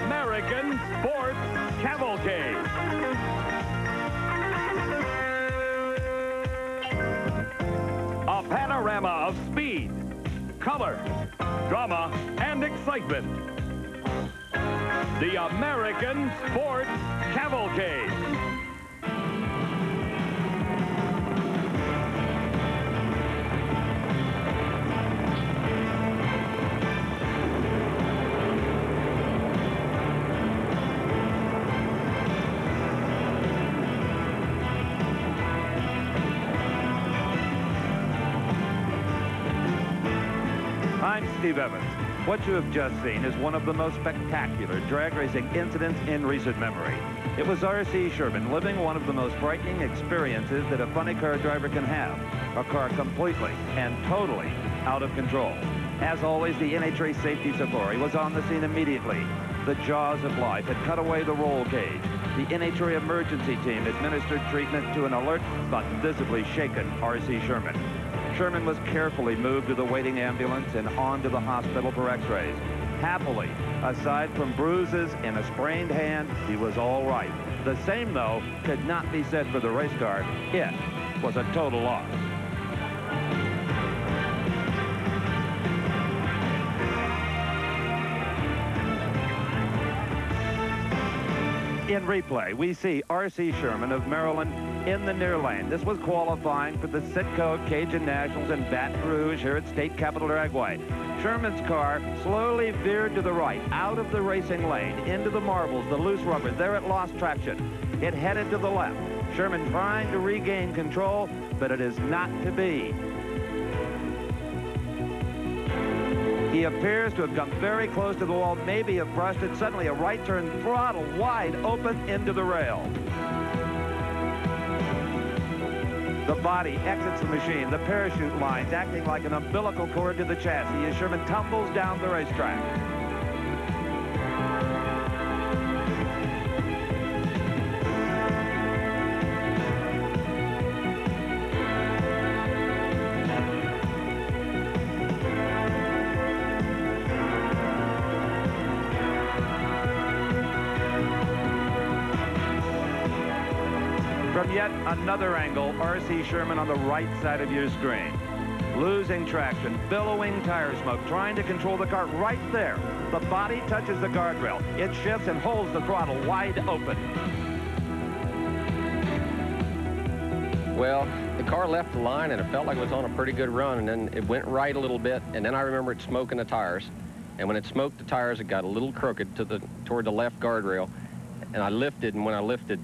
American Sports Cavalcade. A panorama of speed, color, drama, and excitement. The American Sports Cavalcade. I'm Steve Evans. What you have just seen is one of the most spectacular drag racing incidents in recent memory. It was R.C. Sherman living one of the most frightening experiences that a funny car driver can have. A car completely and totally out of control. As always, the NHRA safety safari was on the scene immediately. The jaws of life had cut away the roll cage. The NHRA emergency team administered treatment to an alert but visibly shaken R.C. Sherman. Sherman was carefully moved to the waiting ambulance and on to the hospital for x-rays. Happily, aside from bruises and a sprained hand, he was all right. The same, though, could not be said for the race car. It was a total loss. In replay, we see R.C. Sherman of Maryland in the near lane. This was qualifying for the Citgo Cajun Nationals in Baton Rouge here at State Capitol Dragway. Sherman's car slowly veered to the right, out of the racing lane, into the marbles, the loose rubber. There it lost traction. It headed to the left. Sherman trying to regain control, but it is not to be. He appears to have come very close to the wall, maybe have brushed it. Suddenly a right turn, throttle wide open into the rail. The body exits the machine, the parachute lines acting like an umbilical cord to the chassis as Sherman tumbles down the racetrack. From yet another angle, R.C. Sherman on the right side of your screen. Losing traction, billowing tire smoke, trying to control the car right there. The body touches the guardrail. It shifts and holds the throttle wide open. Well, the car left the line and it felt like it was on a pretty good run, and then it went right a little bit, and then I remember it smoking the tires. And when it smoked the tires, it got a little crooked toward the left guardrail, and I lifted, and when I lifted,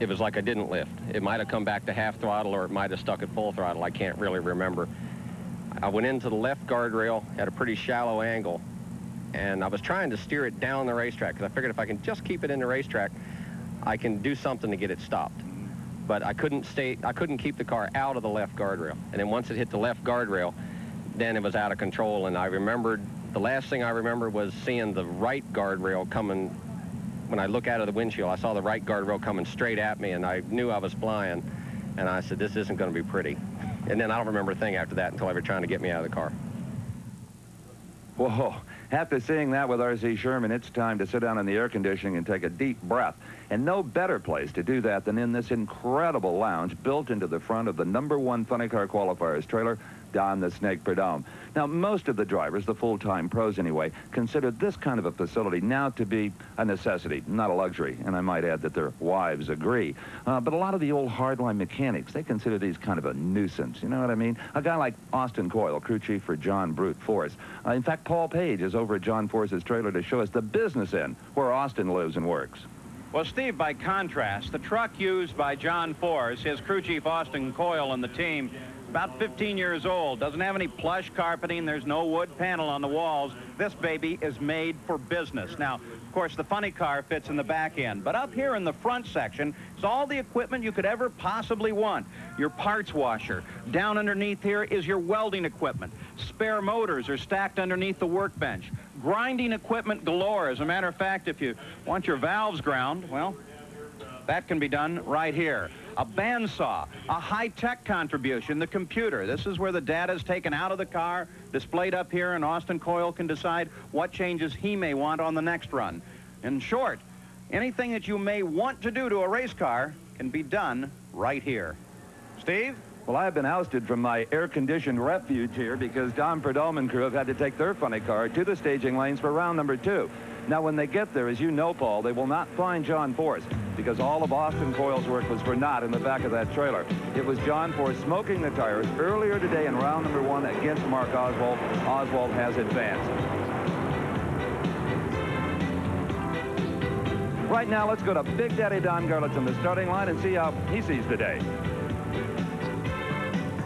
it was like I didn't lift. It might have come back to half throttle, or it might have stuck at full throttle. I can't really remember. I went into the left guardrail at a pretty shallow angle, and I was trying to steer it down the racetrack because I figured if I can just keep it in the racetrack, I can do something to get it stopped. But I couldn't keep the car out of the left guardrail. And then once it hit the left guardrail, then it was out of control. And I remembered, the last thing I remember was seeing the right guardrail coming. When I look out of the windshield, I saw the right guardrail coming straight at me, and I knew I was flying. And I said, this isn't going to be pretty. And then I don't remember a thing after that until they were trying to get me out of the car. Whoa. After seeing that with R.C. Sherman, it's time to sit down in the air conditioning and take a deep breath. And no better place to do that than in this incredible lounge built into the front of the #1 Funny Car Qualifiers trailer down the Snake Prud'homme. Now, most of the drivers, the full-time pros anyway, consider this kind of a facility now to be a necessity, not a luxury. And I might add that their wives agree. But a lot of the old hardline mechanics, they consider these kind of a nuisance. You know what I mean? A guy like Austin Coyle, crew chief for John Brute Force. In fact, Paul Page is over at John Force's trailer to show us the business end where Austin lives and works. Well, Steve, by contrast, the truck used by John Force, his crew chief Austin Coyle and the team, about 15 years old, doesn't have any plush carpeting, there's no wood panel on the walls. This baby is made for business. Now, of course, the funny car fits in the back end, but up here in the front section is all the equipment you could ever possibly want. Your parts washer. Down underneath here is your welding equipment. Spare motors are stacked underneath the workbench. Grinding equipment galore. As a matter of fact, if you want your valves ground, well, that can be done right here. A bandsaw, a high-tech contribution, the computer. This is where the data is taken out of the car, displayed up here, and Austin Coyle can decide what changes he may want on the next run. In short, anything that you may want to do to a race car can be done right here. Steve? Well, I've been ousted from my air-conditioned refuge here because Don Prudhomme and crew have had to take their funny car to the staging lanes for round number 2. Now, when they get there, as you know, Paul, they will not find John Force because all of Austin Coyle's work was for naught in the back of that trailer. It was John Force smoking the tires earlier today in round number 1 against Mark Oswald. Oswald has advanced. Right now, let's go to Big Daddy Don Garlits on the starting line and see how he sees the day.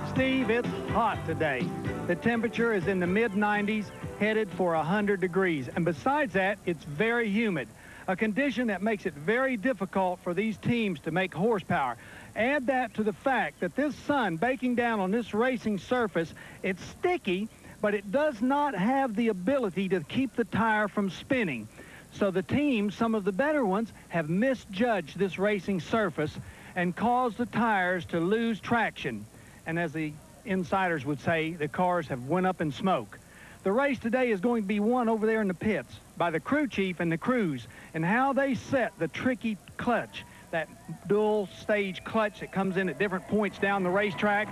Steve, it's hot today. The temperature is in the mid-90s, headed for 100 degrees. And besides that, it's very humid, a condition that makes it very difficult for these teams to make horsepower. Add that to the fact that this sun baking down on this racing surface, it's sticky, but it does not have the ability to keep the tire from spinning. So the teams, some of the better ones, have misjudged this racing surface and caused the tires to lose traction. And as the insiders would say, the cars have went up in smoke. The race today is going to be won over there in the pits by the crew chief and the crews, and how they set the tricky clutch, that dual stage clutch that comes in at different points down the racetrack,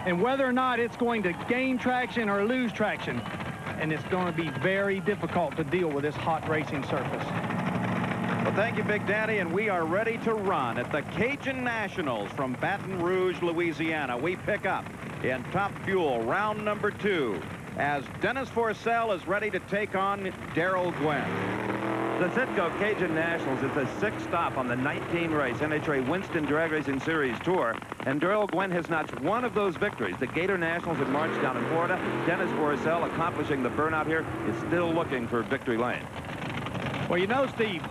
and whether or not it's going to gain traction or lose traction. And it's going to be very difficult to deal with this hot racing surface. Well, thank you, Big Daddy, and we are ready to run at the Cajun Nationals from Baton Rouge, Louisiana. We pick up in Top Fuel round number 2 as Dennis Forcell is ready to take on Darrell Gwynn. The Citgo Cajun Nationals is the 6th stop on the 19-race NHRA Winston Drag Racing Series Tour, and Darrell Gwynn has notched one of those victories. The Gator Nationals had marched down in Florida. Dennis Forcell, accomplishing the burnout here, is still looking for victory lane. Well, you know, Steve,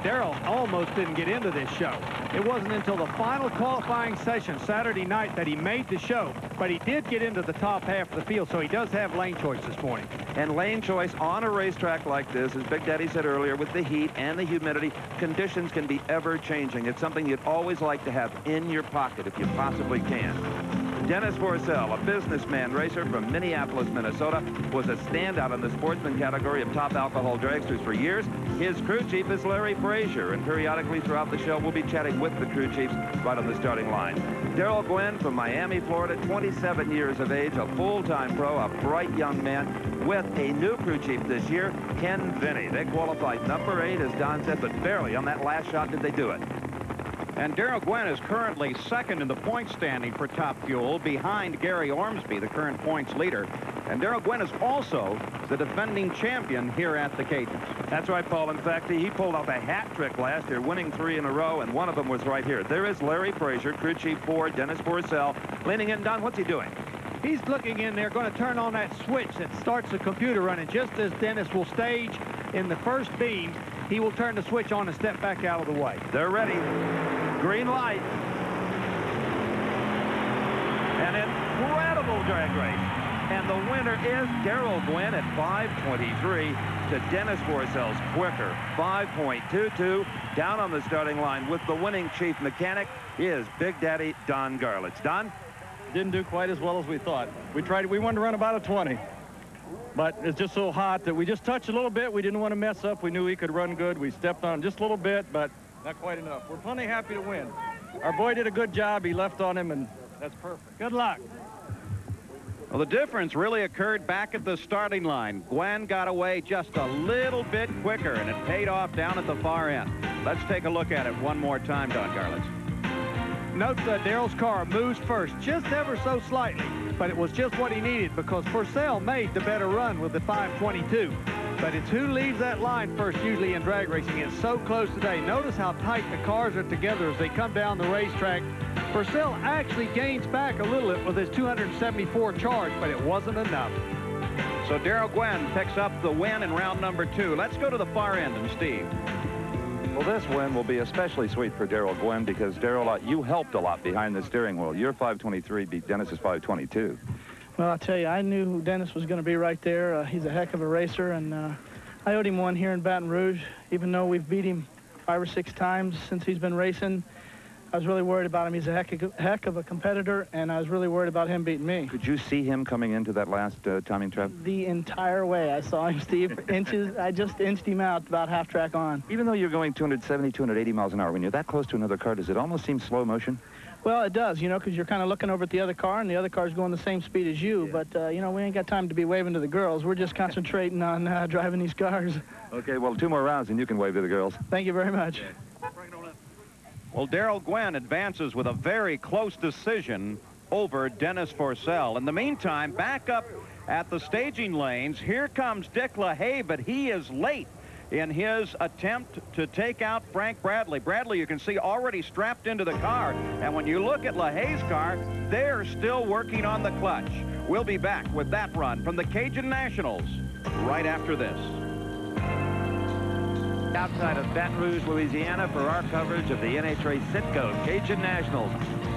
Darrell almost didn't get into this show. It wasn't until the final qualifying session Saturday night that he made the show, but he did get into the top half of the field, so he does have lane choice this morning. And lane choice on a racetrack like this, as Big Daddy said earlier, with the heat and the humidity, conditions can be ever-changing. It's something you'd always like to have in your pocket if you possibly can. Dennis Forcell, a businessman racer from Minneapolis, Minnesota, was a standout in the sportsman category of top alcohol dragsters for years. His crew chief is Larry Frazier, and periodically throughout the show, we'll be chatting with the crew chiefs right on the starting line. Darrell Gwynn from Miami, Florida, 27 years of age, a full-time pro, a bright young man, with a new crew chief this year, Ken Vinny. They qualified number 8, as Don said, but barely on that last shot did they do it. And Darrell Gwynn is currently 2nd in the point standing for Top Fuel, behind Gary Ormsby, the current points leader. And Darrell Gwynn is also the defending champion here at the Cajuns. That's right, Paul. In fact, he pulled off a hat trick last year, winning 3 in a row, and one of them was right here. There is Larry Frazier, crew chief for Dennis Forcell, leaning in. Don, what's he doing? He's looking in there, going to turn on that switch that starts the computer running. Just as Dennis will stage in the first beam, he will turn the switch on and step back out of the way. They're ready. Green light. An incredible drag race. And the winner is Darrell Gwynn at 5:23 to Dennis Forcell's quicker 5.22. Down on the starting line with the winning chief mechanic is Big Daddy Don Garlits. Don? Didn't do quite as well as we thought. We wanted to run about a 20. But it's just so hot that we just touched a little bit. We didn't want to mess up. We knew he could run good. We stepped on him just a little bit, but not quite enough. We're plenty happy to win. Our boy did a good job. He left on him, and that's perfect. Good luck. Well, the difference really occurred back at the starting line. Gwynn got away just a little bit quicker, and it paid off down at the far end. Let's take a look at it one more time, Don Garlits. Note that Darrell's car moves first, just ever so slightly, but it was just what he needed because Forcell made the better run with the 5:22. But it's who leads that line first usually in drag racing. It's so close today. Notice how tight the cars are together as they come down the racetrack. Forcell actually gains back a little with his 274 charge, but it wasn't enough. So Darrell Gwynn picks up the win in round number 2. Let's go to the far end and Steve. Well, this win will be especially sweet for Darrell Gwynn because, Darrell, you helped a lot behind the steering wheel. Your 5:23 beat Dennis's 5:22. Well, I'll tell you, I knew Dennis was going to be right there. He's a heck of a racer, and I owed him one here in Baton Rouge, even though we've beat him 5 or 6 times since he's been racing. I was really worried about him. He's a heck of a competitor, and I was really worried about him beating me. Could you see him coming into that last timing trap? The entire way I saw him, Steve. I just inched him out about half track on. Even though you're going 270, 280 miles an hour, when you're that close to another car, does it almost seem slow motion? Well, it does, you know, because you're kind of looking over at the other car, and the other car's going the same speed as you. Yeah. But, you know, we ain't got time to be waving to the girls. We're just concentrating on driving these cars. Okay, well, 2 more rounds, and you can wave to the girls. Thank you very much. Well, Darrell Gwynn advances with a very close decision over Dennis Forcell. In the meantime, back up at the staging lanes, here comes Dick LaHaye, but he is late in his attempt to take out Frank Bradley. Bradley, you can see, already strapped into the car. And when you look at LaHaye's car, they're still working on the clutch. We'll be back with that run from the Cajun Nationals right after this. Outside of Baton Rouge, Louisiana, for our coverage of the NHRA Citgo Cajun Nationals.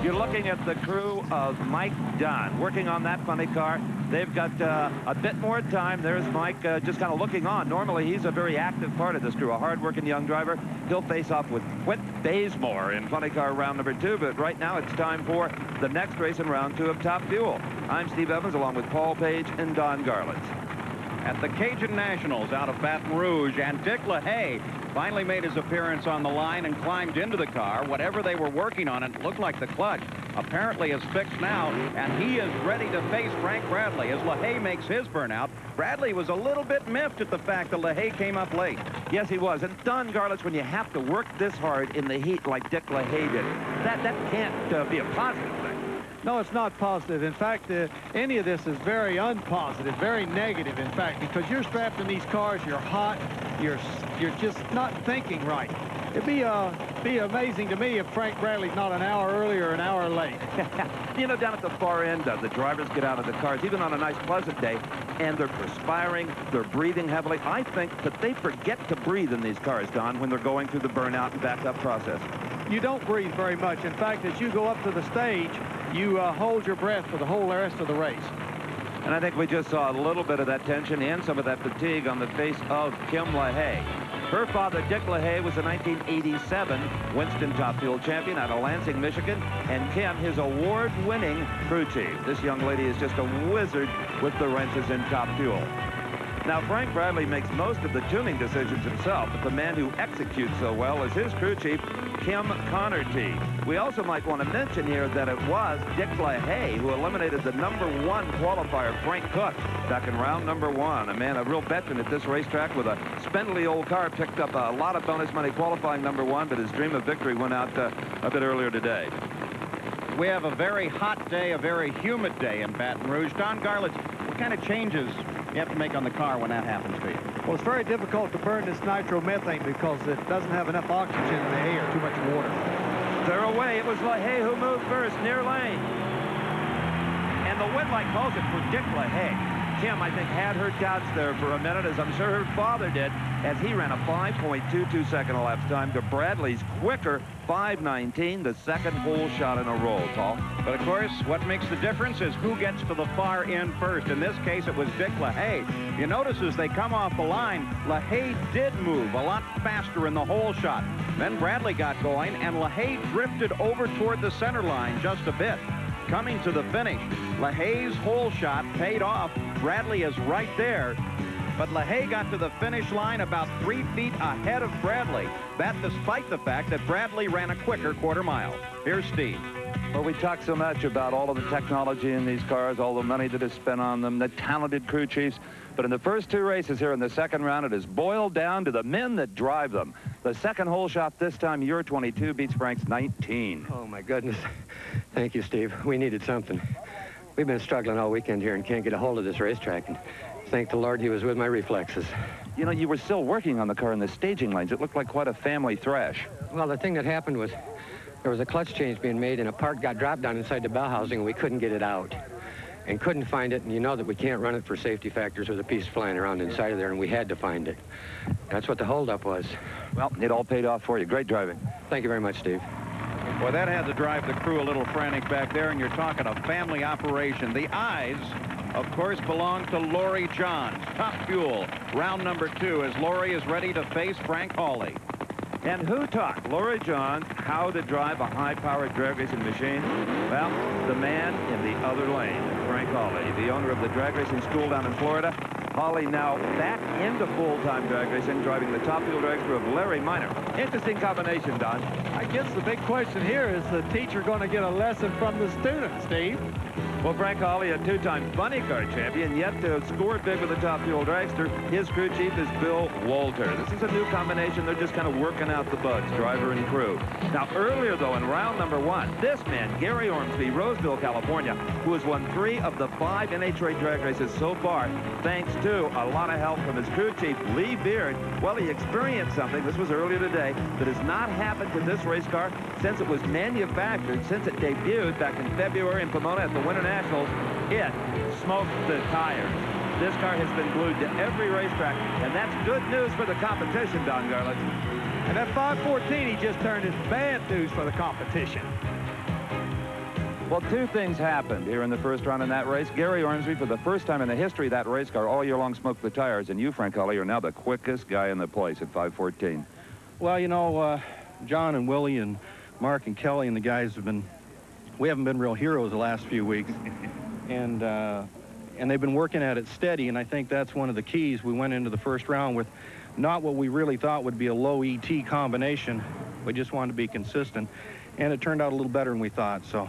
You're looking at the crew of Mike Dunn working on that funny car. They've got a bit more time. There's Mike just kind of looking on. Normally, he's a very active part of this crew, a hard-working young driver. He'll face off with Whit Bazemore in funny car round number 2, but right now it's time for the next race in round 2 of Top Fuel. I'm Steve Evans, along with Paul Page and Don Garlitz. At the Cajun Nationals out of Baton Rouge, and Dick LaHaye finally made his appearance on the line and climbed into the car. Whatever they were working on, it looked like the clutch apparently is fixed now, and he is ready to face Frank Bradley as LaHaye makes his burnout. Bradley was a little bit miffed at the fact that LaHaye came up late. Yes, he was. And Don Garlitz, when you have to work this hard in the heat like Dick LaHaye did, that can't be a positive thing. No, it's not positive. In fact, any of this is very unpositive, very negative, in fact, because you're strapped in these cars, you're hot, you're just not thinking right. It'd be amazing to me if Frank Bradley's not an hour early or an hour late. You know, down at the far end, the drivers get out of the cars, even on a nice, pleasant day, and they're perspiring, they're breathing heavily. I think that they forget to breathe in these cars, Don, when they're going through the burnout and backup process. You don't breathe very much. In fact, as you go up to the stage, you hold your breath for the whole rest of the race. And I think we just saw a little bit of that tension and some of that fatigue on the face of Kim LaHaye. Her father, Dick LaHaye, was a 1987 Winston Top Fuel champion out of Lansing, Michigan, and Kim, his award-winning crew chief. This young lady is just a wizard with the wrenches in Top Fuel. Now, Frank Bradley makes most of the tuning decisions himself, but the man who executes so well is his crew chief, Kim Connerty. We also might want to mention here that it was Dick LaHaye who eliminated the #1 qualifier, Frank Cook, back in round number 1. A man, a real veteran at this racetrack with a spindly old car, picked up a lot of bonus money qualifying #1, but his dream of victory went out a bit earlier today. We have a very hot day, a very humid day in Baton Rouge. Don Garlitz, what kind of changes you have to make on the car when that happens to you? Well, it's very difficult to burn this nitromethane because it doesn't have enough oxygen in the air, too much water. They're away. It was LaHaye who moved first, near lane. And the wind light calls it for Dick LaHaye. Kim, I think, had her doubts there for a minute, as I'm sure her father did, as he ran a 5.22-second elapsed time to Bradley's quicker 5:19, the second whole shot in a row, Paul. But, of course, what makes the difference is who gets to the far end first. In this case, it was Dick LaHaye. You notice as they come off the line, LaHaye did move a lot faster in the whole shot. Then Bradley got going, and LaHaye drifted over toward the center line just a bit. Coming to the finish, LaHaye's whole shot paid off. Bradley is right there, but LaHaye got to the finish line about 3 feet ahead of Bradley. That despite the fact that Bradley ran a quicker quarter mile. Here's Steve. Well, we talk so much about all of the technology in these cars, all the money that is spent on them, the talented crew chiefs. But in the first 2 races here in the second round, it is boiled down to the men that drive them. The second hole shot this time, your 22 beats Frank's 19. Oh, my goodness. Thank you, Steve. We needed something. We've been struggling all weekend here and can't get a hold of this racetrack. And thank the Lord he was with my reflexes. You know, you were still working on the car in the staging lanes. It looked like quite a family thrash. Well, the thing that happened was there was a clutch change being made, and a part got dropped down inside the bell housing, and we couldn't get it out. And couldn't find it, and you know that we can't run it for safety factors with a piece flying around inside of there, and we had to find it. That's what the holdup was. Well, it all paid off for you. Great driving. Thank you very much, Steve. Well, that had to drive the crew a little frantic back there, and you're talking a family operation. The eyes, of course, belong to Laurie Johns. Top Fuel, round number 2, as Laurie is ready to face Frank Hawley. And who taught Laurie Johns how to drive a high-powered drag racing machine? Well, the man in the other lane, Frank Hawley, the owner of the drag racing school down in Florida. Hawley now back into full-time drag racing, driving the top fuel drag crew of Larry Minor. Interesting combination, Don. I guess the big question here is the teacher going to get a lesson from the student, Steve? Well, Frank Hawley, a two-time funny car champion, yet to score big with the top fuel dragster. His crew chief is Bill Walter. This is a new combination. They're just kind of working out the bugs, driver and crew. Now, earlier, though, in round number 1, this man, Gary Ormsby, Roseville, California, who has won 3 of the 5 NHRA drag races so far, thanks to a lot of help from his crew chief, Lee Beard. Well, he experienced something, this was earlier today, that has not happened to this race car since it was manufactured, since it debuted back in February in Pomona at the Winter Nationals. It smoked the tires. This car has been glued to every racetrack, and that's good news for the competition, Don Garlits. And that 514 he just turned is bad news for the competition. Well, 2 things happened here in the first round in that race. Gary Ormsby, for the first time in the history of that race car, all year long smoked the tires, and you, Frank Hawley, are now the quickest guy in the place at 514. Well, you know, John and Willie and Mark and Kelly and the guys we haven't been real heroes the last few weeks. And they've been working at it steady, and I think that's one of the keys. We went into the first round with not what we really thought would be a low ET combination. We just wanted to be consistent, and it turned out a little better than we thought, so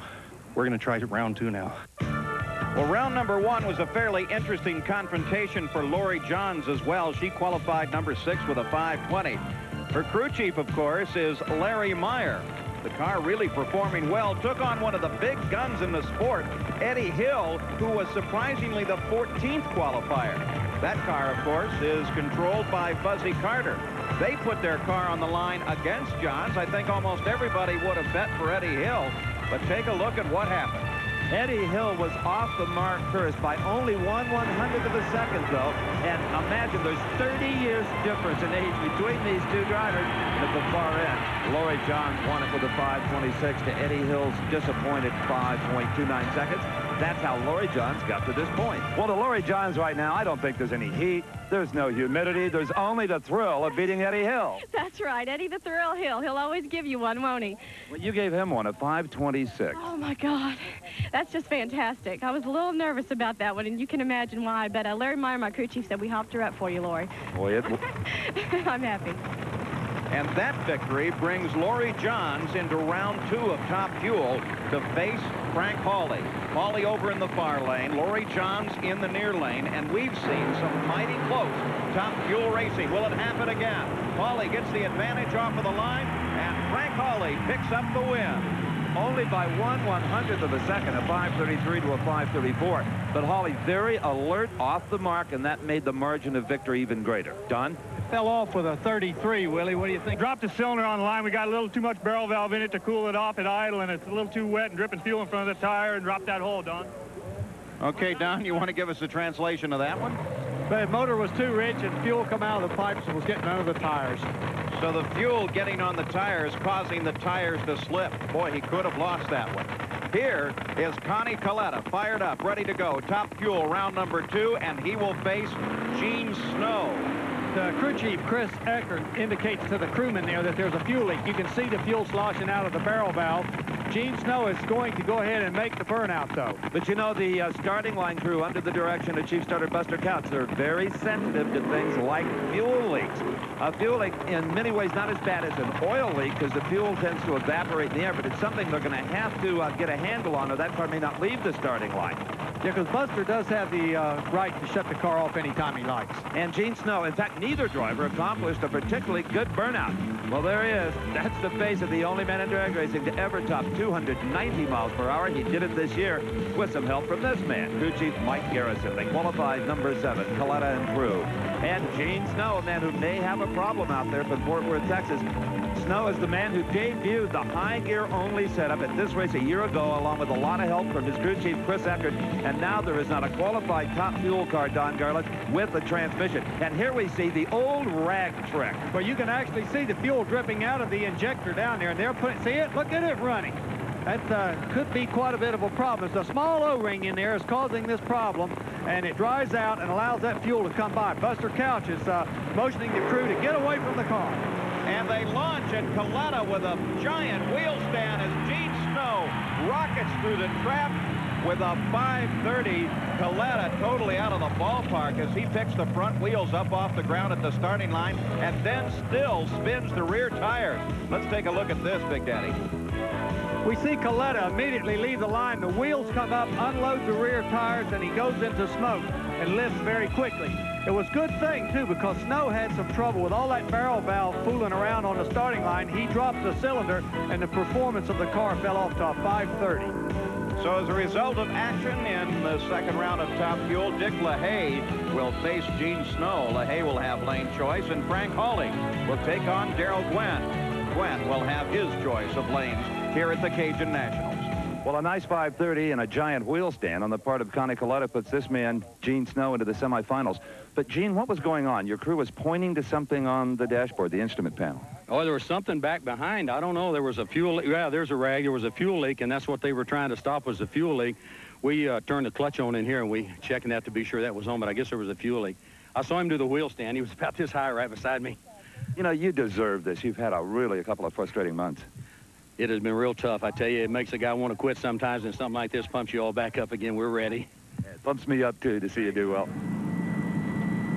we're going to try round 2 now. Well, round number 1 was a fairly interesting confrontation for Laurie Johns as well. She qualified number 6 with a 520. Her crew chief, of course, is Larry Meyer. The car really performing well, took on one of the big guns in the sport, Eddie Hill, who was surprisingly the 14th qualifier. That car, of course, is controlled by Fuzzy Carter. They put their car on the line against Johns. I think almost everybody would have bet for Eddie Hill, but take a look at what happened. Eddie Hill was off the mark first by only 1/100th of a second, though. And imagine there's 30 years difference in age between these two drivers. And at the far end, Laurie Johns won it with a 5:26 to Eddie Hill's disappointed 5.29 seconds. That's how Laurie Johns got to this point. Well, to Laurie Johns right now, I don't think there's any heat. There's no humidity. There's only the thrill of beating Eddie Hill. That's right, Eddie the Thrill Hill. He'll always give you one, won't he? Well, you gave him one, a 5:26. Oh, my God. That's just fantastic. I was a little nervous about that one, and you can imagine why. But Larry Meyer, my crew chief, said we hopped her up for you, Laurie. Boy, I'm happy. And that victory brings Laurie Johns into round 2 of Top Fuel to face Frank Hawley. Hawley over in the far lane, Laurie Johns in the near lane, and we've seen some mighty close Top Fuel racing. Will it happen again? Hawley gets the advantage off of the line, and Frank Hawley picks up the win. Only by 1/100th of a second, a 5:33 to a 5:34. But Hawley very alert off the mark, and that made the margin of victory even greater. Don? Fell off with a 33, Willie. What do you think? Dropped the cylinder on the line. We got a little too much barrel valve in it to cool it off at idle, and it's a little too wet and dripping fuel in front of the tire, and dropped that hole, Don. Okay, Don, you want to give us a translation of that one? The motor was too rich, and fuel come out of the pipes and was getting under the tires. So the fuel getting on the tires causing the tires to slip. Boy, he could have lost that one. Here is Connie Coletta, fired up, ready to go. Top Fuel, round number 2, and he will face Gene Snow. The crew chief, Chris Eckert, indicates to the crewman there that there's a fuel leak. You can see the fuel sloshing out of the barrel valve. Gene Snow is going to go ahead and make the burnout, though. But you know, the starting line crew, under the direction of Chief Starter Buster Couch, they're very sensitive to things like fuel leaks. A fuel leak, in many ways, not as bad as an oil leak, because the fuel tends to evaporate in the air, but it's something they're going to have to get a handle on, or that car may not leave the starting line. Yeah, because Buster does have the right to shut the car off anytime he likes. And Gene Snow, in fact, neither driver accomplished a particularly good burnout. Well, there he is. That's the face of the only man in drag racing to ever top 290 miles per hour. He did it this year with some help from this man, crew chief Mike Garrison. They qualified number 7, Coletta and crew. And Gene Snow, a man who may have a problem out there from Fort Worth, Texas. Snow is the man who debuted the high gear only setup at this race a year ago, along with a lot of help from his crew chief Chris Eckert. And now there is not a qualified top fuel car, Don Garlits, with a transmission. And here we see the old rag trick. Well, you can actually see the fuel dripping out of the injector down there, and they're putting, see it? Look at it running. That could be quite a bit of a problem. It's a small O-ring in there is causing this problem, and it dries out and allows that fuel to come by. Buster Couch is motioning the crew to get away from the car. and they launch at Coletta with a giant wheel stand as Gene Snow rockets through the trap with a 530. Coletta totally out of the ballpark as he picks the front wheels up off the ground at the starting line and then still spins the rear tires. Let's take a look at this, Big Daddy. We see Coletta immediately leave the line. The wheels come up, unload the rear tires, and he goes into smoke and lifts very quickly. It was a good thing, too, because Snow had some trouble with all that barrel valve fooling around on the starting line. He dropped the cylinder, and the performance of the car fell off to a 530. So as a result of action in the second round of Top Fuel, Dick LaHaye will face Gene Snow. LaHaye will have lane choice, and Frank Hawley will take on Darrell Gwynn. Gwynn will have his choice of lanes here at the Cajun Nationals. Well, a nice 530 and a giant wheel stand on the part of Connie Coletta puts this man, Gene Snow, into the semifinals. But, Gene, what was going on? Your crew was pointing to something on the dashboard, the instrument panel. Oh, there was something back behind. I don't know. There was a fuel leak. Yeah, there's a rag. There was a fuel leak, and that's what they were trying to stop was the fuel leak. We turned the clutch on in here, and we checking that to be sure that was on, but I guess there was a fuel leak. I saw him do the wheel stand. He was about this high right beside me. You know, you deserve this. You've had a couple of frustrating months. It has been real tough. I tell you, it makes a guy want to quit sometimes, and something like this pumps you all back up again. We're ready. It pumps me up, too, to see you do well.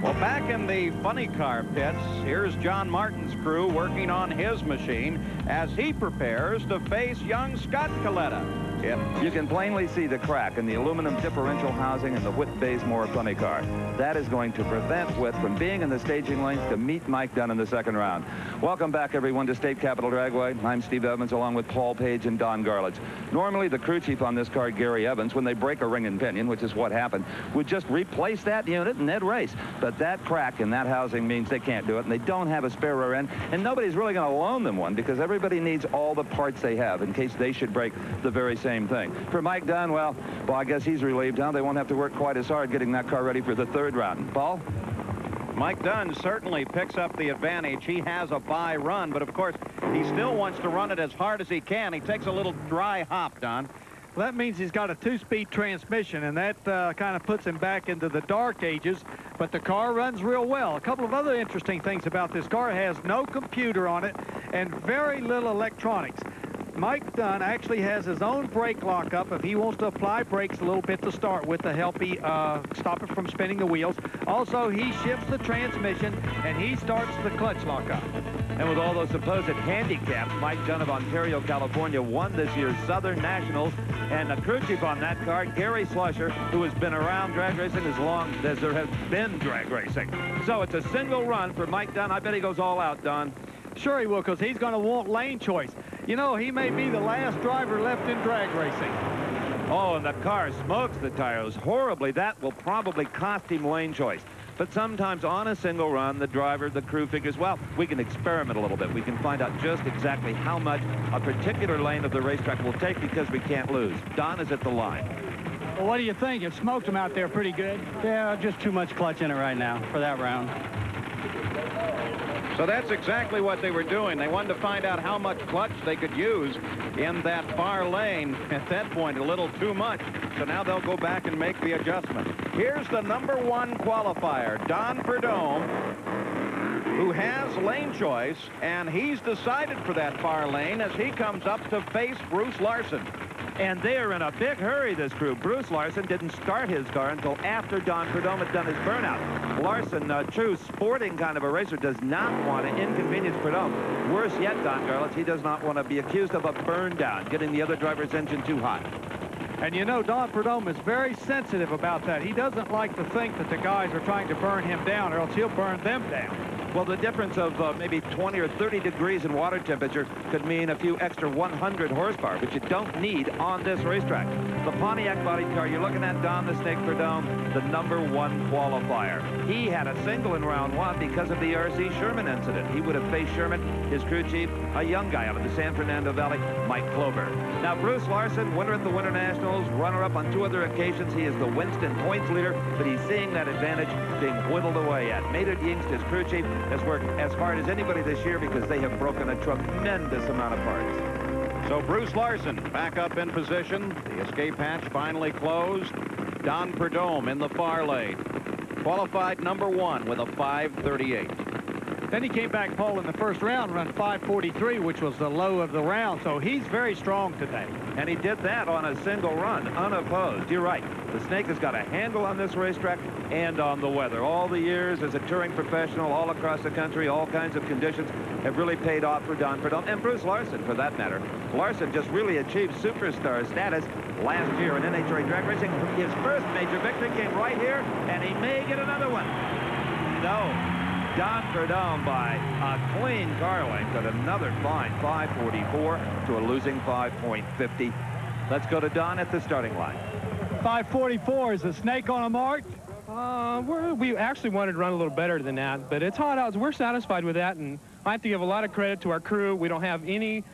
Well, back in the funny car pits, here's John Martin's crew working on his machine as he prepares to face young Scott Coletta. You can plainly see the crack in the aluminum differential housing in the Whit-Bazemore funny car. That is going to prevent Whit from being in the staging lanes to meet Mike Dunn in the second round. Welcome back, everyone, to State Capitol Dragway. I'm Steve Evans, along with Paul Page and Don Garlitz. Normally, the crew chief on this car, Gary Evans, when they break a ring and pinion, which is what happened, would just replace that unit and they'd race. But that crack in that housing means they can't do it, and they don't have a spare rear end, and nobody's really going to loan them one because everybody needs all the parts they have in case they should break the very same thing. For Mike Dunn, well, I guess he's relieved, huh? They won't have to work quite as hard getting that car ready for the third round. Paul? Mike Dunn certainly picks up the advantage. He has a bye run, but of course, he still wants to run it as hard as he can. He takes a little dry hop, Don. Well, that means he's got a two-speed transmission, and that kind of puts him back into the dark ages, but the car runs real well. A couple of other interesting things about this car: it has no computer on it and very little electronics. Mike Dunn actually has his own brake lockup if he wants to apply brakes a little bit to start with to help stop it from spinning the wheels. Also, he shifts the transmission, and he starts the clutch lockup. And with all those supposed handicaps, Mike Dunn of Ontario, California, won this year's Southern Nationals. And the crew chief on that car, Gary Slusher, who has been around drag racing as long as there has been drag racing. So it's a single run for Mike Dunn. I bet he goes all out, Don. Sure he will, because he's going to want lane choice. You know, he may be the last driver left in drag racing. Oh, and the car smokes the tires horribly. That will probably cost him lane choice. But sometimes on a single run, the driver, the crew figures, well, we can experiment a little bit. We can find out just exactly how much a particular lane of the racetrack will take because we can't lose. Don is at the line. Well, what do you think? It smoked him out there pretty good. Yeah, just too much clutch in it right now for that round. So that's exactly what they were doing. They wanted to find out how much clutch they could use in that far lane. At that point, a little too much. So now they'll go back and make the adjustment. Here's the #1 qualifier, Don Perdome, who has lane choice, and he's decided for that far lane as he comes up to face Bruce Larson. And they are in a big hurry, this crew. Bruce Larson didn't start his car until after Don Perdome had done his burnout. Larson, a true sporting kind of a racer, does not want to inconvenience Perdome. Worse yet, Don Garlitz, he does not want to be accused of a burn down, getting the other driver's engine too hot. And you know, Don Perdome is very sensitive about that. He doesn't like to think that the guys are trying to burn him down, or else he'll burn them down. Well, the difference of maybe 20 or 30 degrees in water temperature could mean a few extra 100 horsepower, which you don't need on this racetrack. The Pontiac body car you're looking at, Don the Snake Perdome, the #1 qualifier. He had a single in round 1 because of the R.C. Sherman incident. He would have faced Sherman, his crew chief, a young guy out of the San Fernando Valley, Mike Clover. Now, Bruce Larson, winner at the Winter Nationals, runner-up on 2 other occasions. He is the Winston points leader, but he's seeing that advantage being whittled away at. Maynard Yingst, his crew chief, has worked as hard as anybody this year because they have broken a tremendous amount of parts. So Bruce Larson back up in position. The escape hatch finally closed. Don Perdome in the far lane. Qualified #1 with a 5:38. Then he came back pole in the first round, run 5:43, which was the low of the round. So he's very strong today. And he did that on a single run, unopposed. You're right. The Snake has got a handle on this racetrack and on the weather. All the years as a touring professional all across the country, all kinds of conditions have really paid off for Don Prudhomme and Bruce Larson, for that matter. Larson just really achieved superstar status last year in NHRA drag racing. His first major victory came right here, and he may get another one. No. Don Prudhomme by a clean car length at another fine 5:44 to a losing 5.50. Let's go to Don at the starting line. 5:44 is the Snake on a mark. We actually wanted to run a little better than that, but it's hot odds. We're satisfied with that, and I have to give a lot of credit to our crew. We don't have any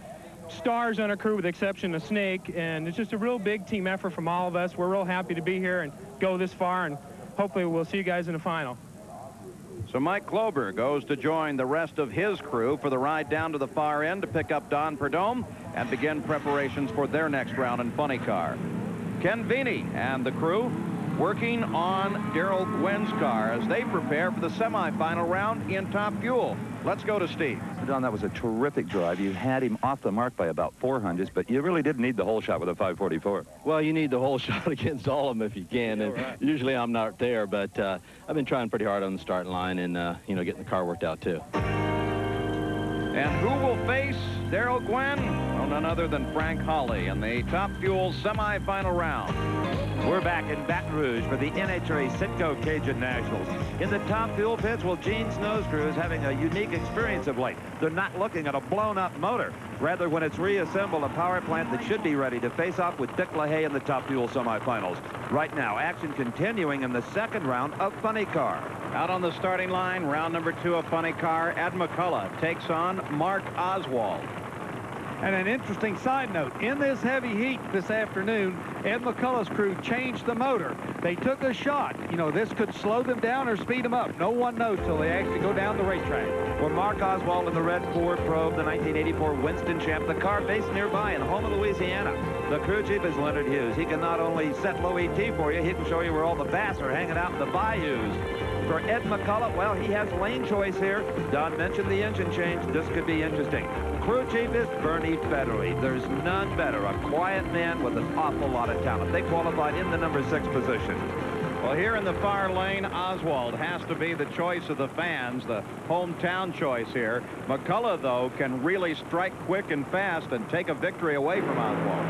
stars on our crew with the exception of Snake, and it's just a real big team effort from all of us. We're real happy to be here and go this far, and hopefully we'll see you guys in the final. So Mike Klober goes to join the rest of his crew for the ride down to the far end to pick up Don Prudhomme and begin preparations for their next round in funny car. Ken Veeney and the crew working on Darrell Gwynn's car as they prepare for the semifinal round in Top Fuel. Let's go to Steve. Don, that was a terrific drive. You had him off the mark by about 400s, but you really didn't need the whole shot with a 5:44. Well, you need the whole shot against all of them if you can, and usually I'm not there, but I've been trying pretty hard on the starting line and, you know, getting the car worked out, too. And who will face Darrell Gwynn? Well, none other than Frank Holly in the Top Fuel semifinal round. We're back in Baton Rouge for the NHRA Citgo Cajun Nationals. In the Top Fuel pits, well, Gene Snow's crew is having a unique experience of late. They're not looking at a blown-up motor. Rather, when it's reassembled, a power plant that should be ready to face off with Dick LaHaye in the Top Fuel semifinals. Right now, action continuing in the second round of Funny Car. Out on the starting line, round number 2 of Funny Car, Ed McCullough takes on Mark Oswald. And an interesting side note, in this heavy heat this afternoon, Ed McCullough's crew changed the motor. They took a shot. You know, this could slow them down or speed them up. No one knows till they actually go down the racetrack. For Mark Oswald in the red Ford Probe, the 1984 Winston Champ, the car based nearby in Houma, Louisiana. The crew chief is Leonard Hughes. He can not only set low ET for you, he can show you where all the bass are hanging out in the bayous. For Ed McCullough, well, he has lane choice here. Don mentioned the engine change. This could be interesting. Crew chief is Bernie Federle. There's none better. A quiet man with an awful lot of talent. They qualified in the number 6 position. Well, here in the far lane, Oswald has to be the choice of the fans, the hometown choice here. McCullough, though, can really strike quick and fast and take a victory away from Oswald.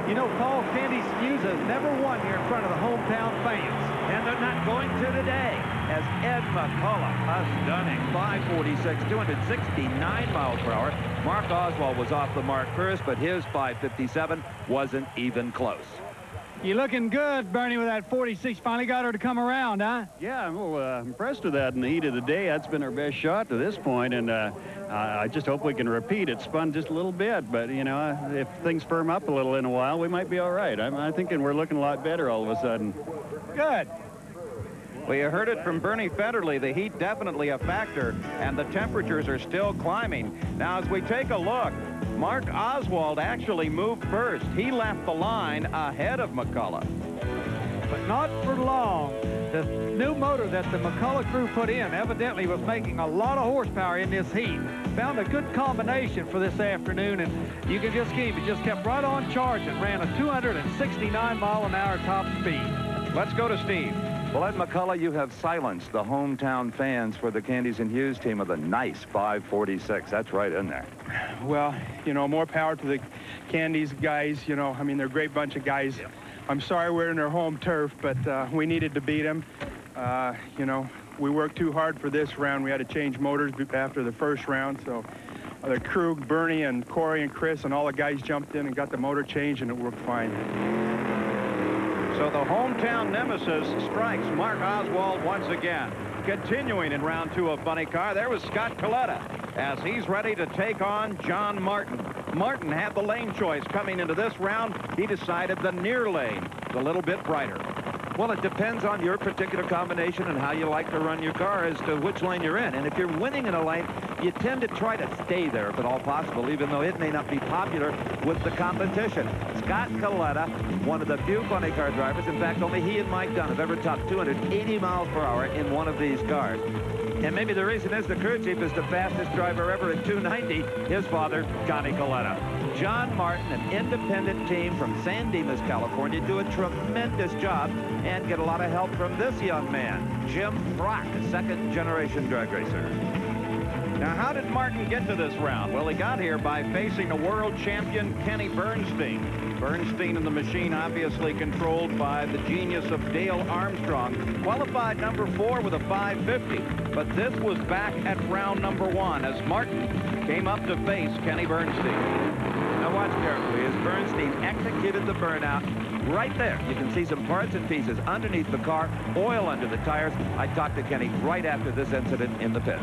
You know, Paul, Candy Hughes has never won here in front of the hometown fans. And they're not going to today, as Ed McCullough, a stunning 546, 269 miles per hour. Mark Oswald was off the mark first, but his 557 wasn't even close. You're looking good, Bernie, with that 46. Finally got her to come around, huh? Yeah, I'm impressed with that in the heat of the day. That's been our best shot to this point, and I just hope we can repeat. It spun just a little bit, but, you know, if things firm up a little in a while, we might be all right. I'm thinking we're looking a lot better all of a sudden. Good. Well, you heard it from Bernie Federle. The heat definitely a factor, and the temperatures are still climbing. Now, as we take a look, Mark Oswald actually moved first. He left the line ahead of McCullough. But not for long. The new motor that the McCullough crew put in evidently was making a lot of horsepower in this heat. Found a good combination for this afternoon, and you can just keep it. Just kept right on charging. Ran a 269-mile-an-hour top speed. Let's go to Steve. Well, Ed McCullough, you have silenced the hometown fans for the Candies and Hughes team with a nice 546. That's right in there. Well, you know, more power to the Candies guys. You know, I mean, they're a great bunch of guys. Yep. I'm sorry we're in their home turf, but we needed to beat them. You know, we worked too hard for this round. We had to change motors after the first round, so the crew, Bernie and Corey and Chris and all the guys jumped in and got the motor changed, and it worked fine. So the hometown nemesis strikes Mark Oswald once again. Continuing in round 2 of Funny Car, there was Scott Coletta as he's ready to take on John Martin. Martin had the lane choice coming into this round. He decided the near lane, a little bit brighter. Well, it depends on your particular combination and how you like to run your car as to which lane you're in. And if you're winning in a lane, you tend to try to stay there if at all possible, even though it may not be popular with the competition. Scott Coletta, one of the few funny car drivers. In fact, only he and Mike Dunn have ever topped 280 miles per hour in one of these cars. And maybe the reason is the crew chief is the fastest driver ever at 290, his father, Johnny Coletta. John Martin, an independent team from San Dimas, California, do a tremendous job and get a lot of help from this young man, Jim Brock, a second-generation drag racer. Now, how did Martin get to this round? Well, he got here by facing the world champion Kenny Bernstein. Bernstein and the machine obviously controlled by the genius of Dale Armstrong. Qualified number 4 with a 550. But this was back at round number 1 as Martin came up to face Kenny Bernstein. Now watch carefully as Bernstein executed the burnout. Right there, you can see some parts and pieces underneath the car, oil under the tires. I talked to Kenny right after this incident in the pits.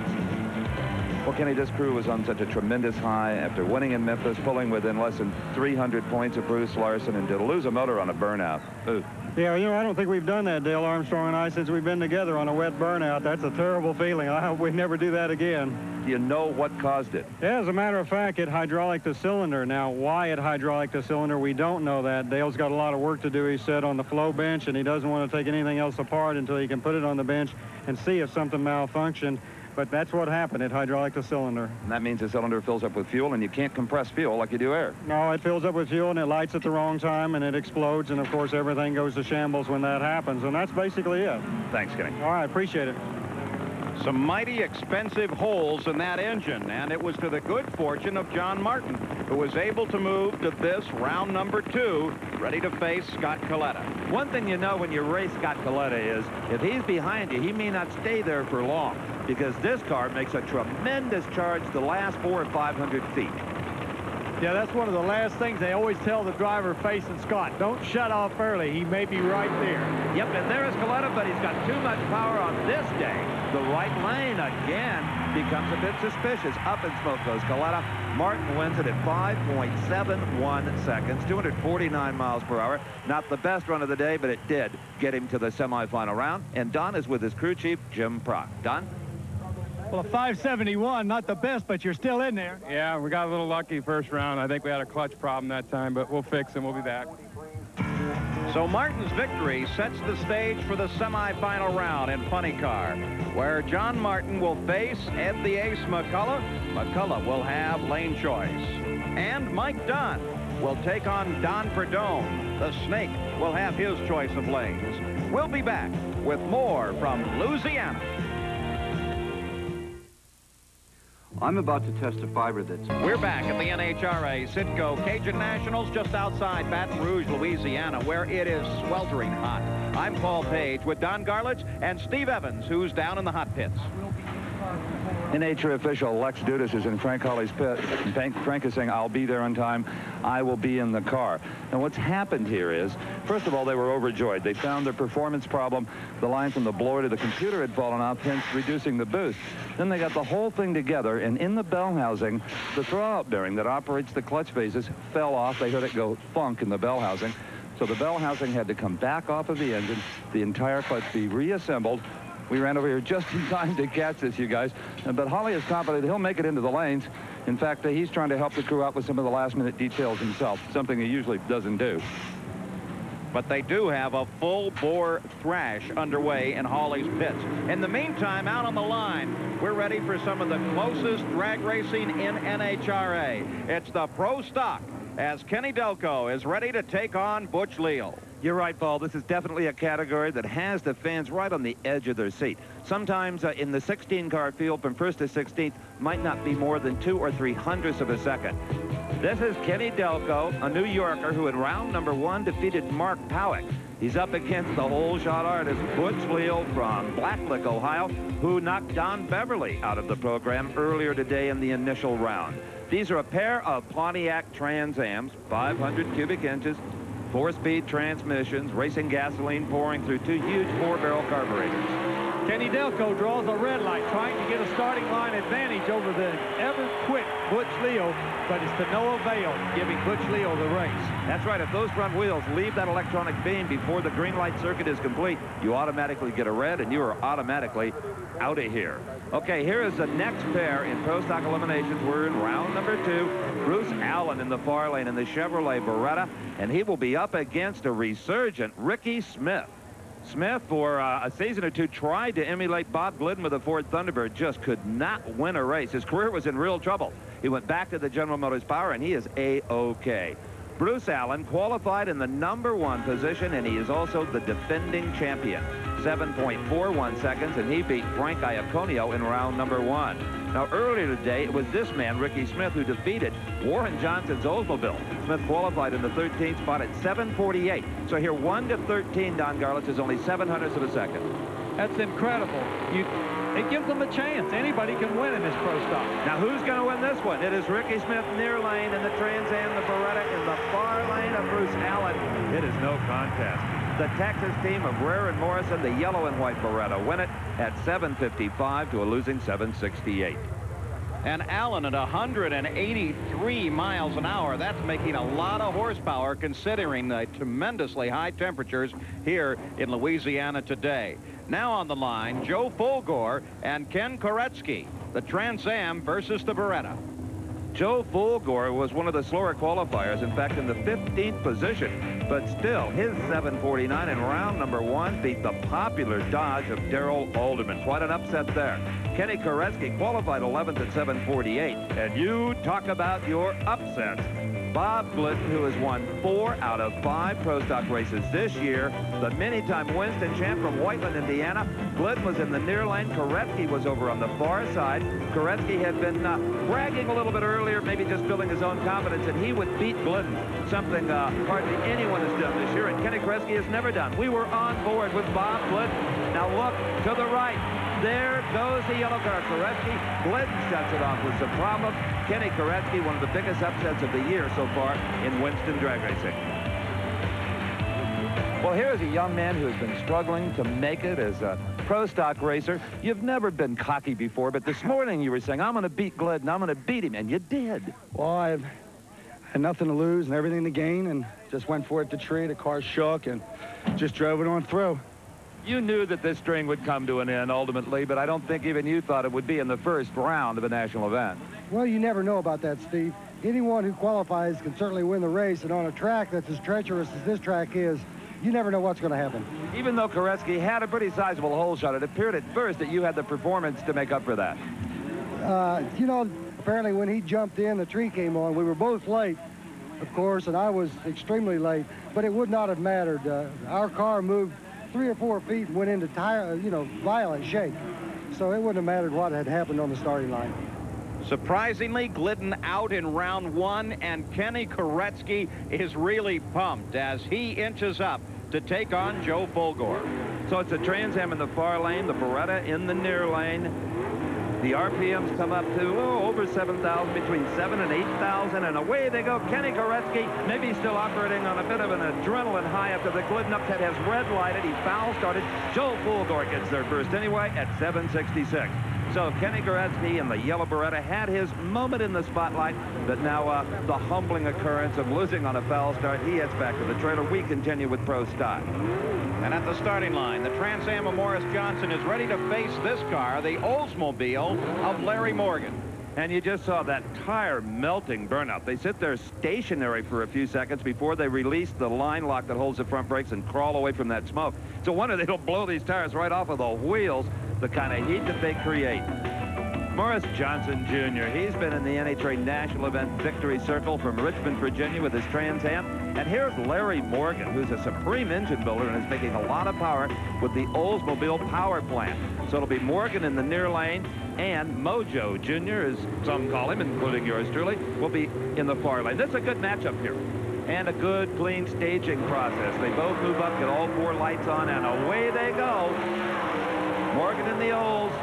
Well, Kenny, this crew was on such a tremendous high after winning in Memphis, pulling within less than 300 points of Bruce Larson, and to lose a motor on a burnout. Ooh. Yeah, you know, I don't think we've done that, Dale Armstrong and I, since we've been together on a wet burnout. That's a terrible feeling. I hope we never do that again. Do you know what caused it? Yeah, as a matter of fact, it hydraulic the cylinder. Now, why it hydraulic the cylinder, we don't know that. Dale's got a lot of work to do, he said, on the flow bench, and he doesn't want to take anything else apart until he can put it on the bench and see if something malfunctioned. But that's what happened. It hydraulic the cylinder. And that means the cylinder fills up with fuel, and you can't compress fuel like you do air. No, it fills up with fuel, and it lights at the wrong time, and it explodes, and, of course, everything goes to shambles when that happens, and that's basically it. Thanks, Kenny. All right, appreciate it. Some mighty expensive holes in that engine, and it was to the good fortune of John Martin, who was able to move to this round number 2, ready to face Scott Coletta. One thing you know when you race Scott Coletta is if he's behind you, he may not stay there for long, because this car makes a tremendous charge the last 400 or 500 feet. Yeah, that's one of the last things they always tell the driver facing Scott. Don't shut off early. He may be right there. Yep, and there is Coletta, but he's got too much power on this day. The right lane again becomes a bit suspicious. Up in smoke goes Coletta. Martin wins it at 5.71 seconds, 249 miles per hour. Not the best run of the day, but it did get him to the semifinal round. And Don is with his crew chief, Jim Brock. Don? Well, a 571, not the best, but you're still in there. Yeah, we got a little lucky first round. I think we had a clutch problem that time, but we'll fix it. We'll be back. So Martin's victory sets the stage for the semifinal round in Funny Car, where John Martin will face Ed the Ace McCullough. McCullough will have lane choice. And Mike Dunn will take on Don Perdome. The Snake will have his choice of lanes. We'll be back with more from Louisiana. I'm about to test a fiber that's... We're back at the NHRA Citgo Cajun Nationals just outside Baton Rouge, Louisiana, where it is sweltering hot. I'm Paul Page with Don Garlitz and Steve Evans, who's down in the hot pits. NHRA official Lex Dudas is in Frank Hawley's pit. Frank is saying, I'll be there on time. I will be in the car. Now, what's happened here is, first of all, they were overjoyed. They found their performance problem. The line from the blower to the computer had fallen off, hence reducing the boost. Then they got the whole thing together, and in the bell housing, the throwout bearing that operates the clutch phases fell off. They heard it go funk in the bell housing. So the bell housing had to come back off of the engine, the entire clutch be reassembled. We ran over here just in time to catch this, you guys. But Hawley is confident he'll make it into the lanes. In fact, he's trying to help the crew out with some of the last-minute details himself, something he usually doesn't do. But they do have a full-bore thrash underway in Hawley's pits. In the meantime, out on the line, we're ready for some of the closest drag racing in NHRA. It's the Pro Stock, as Kenny Delco is ready to take on Butch Leal. You're right, Paul. This is definitely a category that has the fans right on the edge of their seat. Sometimes in the 16-car field from 1st to 16th might not be more than 2 or 3 hundredths of a second. This is Kenny Delco, a New Yorker who in round number 1 defeated Mark Powick. He's up against the whole shot artist Butch Leal from Blacklick, Ohio, who knocked Don Beverly out of the program earlier today in the initial round. These are a pair of Pontiac Trans Ams, 500 cubic inches, 4-speed transmissions, racing gasoline pouring through 2 huge 4-barrel carburetors. Kenny Delco draws a red light, trying to get a starting line advantage over the ever-quick Butch Leo, but it's to no avail, giving Butch Leo the race. That's right. If those front wheels leave that electronic beam before the green light circuit is complete, you automatically get a red, and you are automatically out of here. Okay, here is the next pair in Pro Stock eliminations. We're in round number 2. Bruce Allen in the far lane in the Chevrolet Beretta, and he will be up against a resurgent Ricky Smith. Smith, for a season or two, tried to emulate Bob Glidden with a Ford Thunderbird, just could not win a race. His career was in real trouble. He went back to the General Motors Power, and he is A-OK. Bruce Allen qualified in the #1 position, and he is also the defending champion. 7.41 seconds, and he beat Frank Iaconio in round number 1. Now, earlier today, it was this man, Ricky Smith, who defeated Warren Johnson's Oldsmobile. Smith qualified in the 13th spot at 7:48. So here, 1 to 13, Don Garlits, is only 0.07 of a second. That's incredible. It gives them a chance. Anybody can win in this Pro Stock. Now, who's going to win this one? It is Ricky Smith near lane in the Trans Am, the Beretta in the far lane of Bruce Allen. It is no contest. The Texas team of Rare and Morrison, the yellow and white Beretta, win it at 7:55 to a losing 7:68. And Allen at 183 miles an hour. That's making a lot of horsepower considering the tremendously high temperatures here in Louisiana today. Now on the line, Joe Fulgore and Ken Koretsky, the Trans Am versus the Beretta. Joe Fulgore was one of the slower qualifiers, in fact, in the 15th position, but still, his 7:49 in round number 1 beat the popular Dodge of Darrell Alderman. Quite an upset there. Kenny Koretsky qualified 11th at 7:48, and you talk about your upsets. Bob Glidden, who has won 4 out of 5 Pro Stock races this year, the many-time Winston champ from Whiteland, Indiana. Glidden was in the near lane. Koretsky was over on the far side. Koretsky had been bragging a little bit earlier, maybe just building his own confidence, and he would beat Glidden, something hardly anyone has done this year, and Kenny Koretsky has never done. We were on board with Bob Glidden. Now look to the right. There goes the yellow car. Koretsky. Glidden shuts it off with some problems. Kenny Koretsky, one of the biggest upsets of the year so far in Winston drag racing. Well, here's a young man who has been struggling to make it as a Pro Stock racer. You've never been cocky before, but this morning you were saying, I'm going to beat Glidden, I'm going to beat him, and you did. Well, I had nothing to lose and everything to gain, and just went for it to tree. The car shook and just drove it on through. You knew that this string would come to an end ultimately, but I don't think even you thought it would be in the first round of a national event. Well, you never know about that, Steve. Anyone who qualifies can certainly win the race, and on a track that's as treacherous as this track is, you never know what's going to happen. Even though Koretsky had a pretty sizable hole shot, it appeared at first that you had the performance to make up for that. You know, apparently when he jumped in, the tree came on. We were both late, of course, and I was extremely late, but it would not have mattered. Our car moved 3 or 4 feet and went into violent shake. So it wouldn't have mattered what had happened on the starting line. Surprisingly, Glidden out in round 1, and Kenny Koretsky is really pumped as he inches up to take on Joe Fulgore. So it's a Trans Am in the far lane, the Beretta in the near lane. The RPMs come up to over 7,000, between 7,000 and 8,000, and away they go. Kenny Koretsky, maybe still operating on a bit of an adrenaline high after the Glidden upset has red lighted. He's foul started. Joe Fulgore gets there first anyway at 7:66. So Kenny Koretsky in the yellow Beretta had his moment in the spotlight, but now the humbling occurrence of losing on a foul start. He heads back to the trailer. We continue with Pro Stock. And at the starting line, the Trans Am of Morris Johnson is ready to face this car, the Oldsmobile of Larry Morgan. And you just saw that tire melting burnout. They sit there stationary for a few seconds before they release the line lock that holds the front brakes and crawl away from that smoke. It's a wonder they don't blow these tires right off of the wheels, the kind of heat that they create. Morris Johnson, Jr., he's been in the NHRA National Event Victory Circle from Richmond, Virginia with his Trans Am. And here's Larry Morgan, who's a supreme engine builder and is making a lot of power with the Oldsmobile power plant. So it'll be Morgan in the near lane, and Mojo Jr., as some call him, including yours truly, will be in the far lane. This is a good matchup here. And a good, clean staging process. They both move up, get all 4 lights on, and away they go. Morgan in the Olds,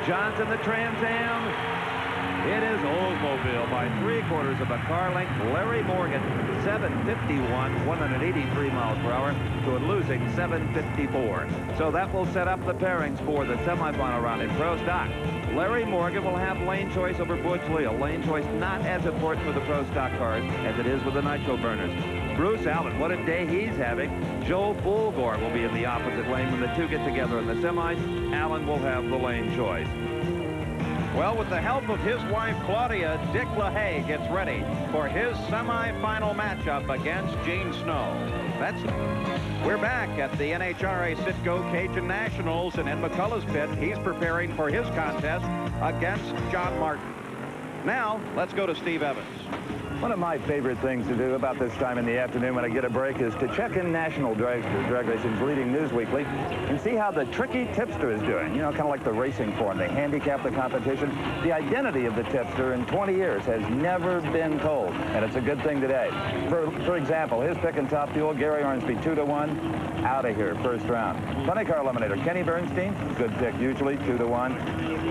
Johnson the Trans Am. It is Oldsmobile by 3/4 of a car length. Larry Morgan, 751, 183 miles per hour to a losing 754. So that will set up the pairings for the semifinal round in Pro Stock. Larry Morgan will have lane choice over Butch Lee. A lane choice not as important for the Pro Stock cars as it is with the nitro burners. Bruce Allen, what a day he's having. Joe Fulgore will be in the opposite lane when the two get together in the semis. Allen will have the lane choice. Well, with the help of his wife, Claudia, Dick LaHaye gets ready for his semifinal matchup against Gene Snow. We're back at the NHRA Citgo Cajun Nationals, and in McCullough's pit, he's preparing for his contest against John Martin. Now, let's go to Steve Evans. One of my favorite things to do about this time in the afternoon when I get a break is to check in National Drag Racing's leading news weekly and see how the tricky tipster is doing. You know, kind of like the racing form. They handicap the competition. The identity of the tipster in 20 years has never been told, and it's a good thing today. For example, his pick and top fuel, Gary Ormsby, 2-1, out of here, first round. Funny car eliminator, Kenny Bernstein, good pick usually, 2-1,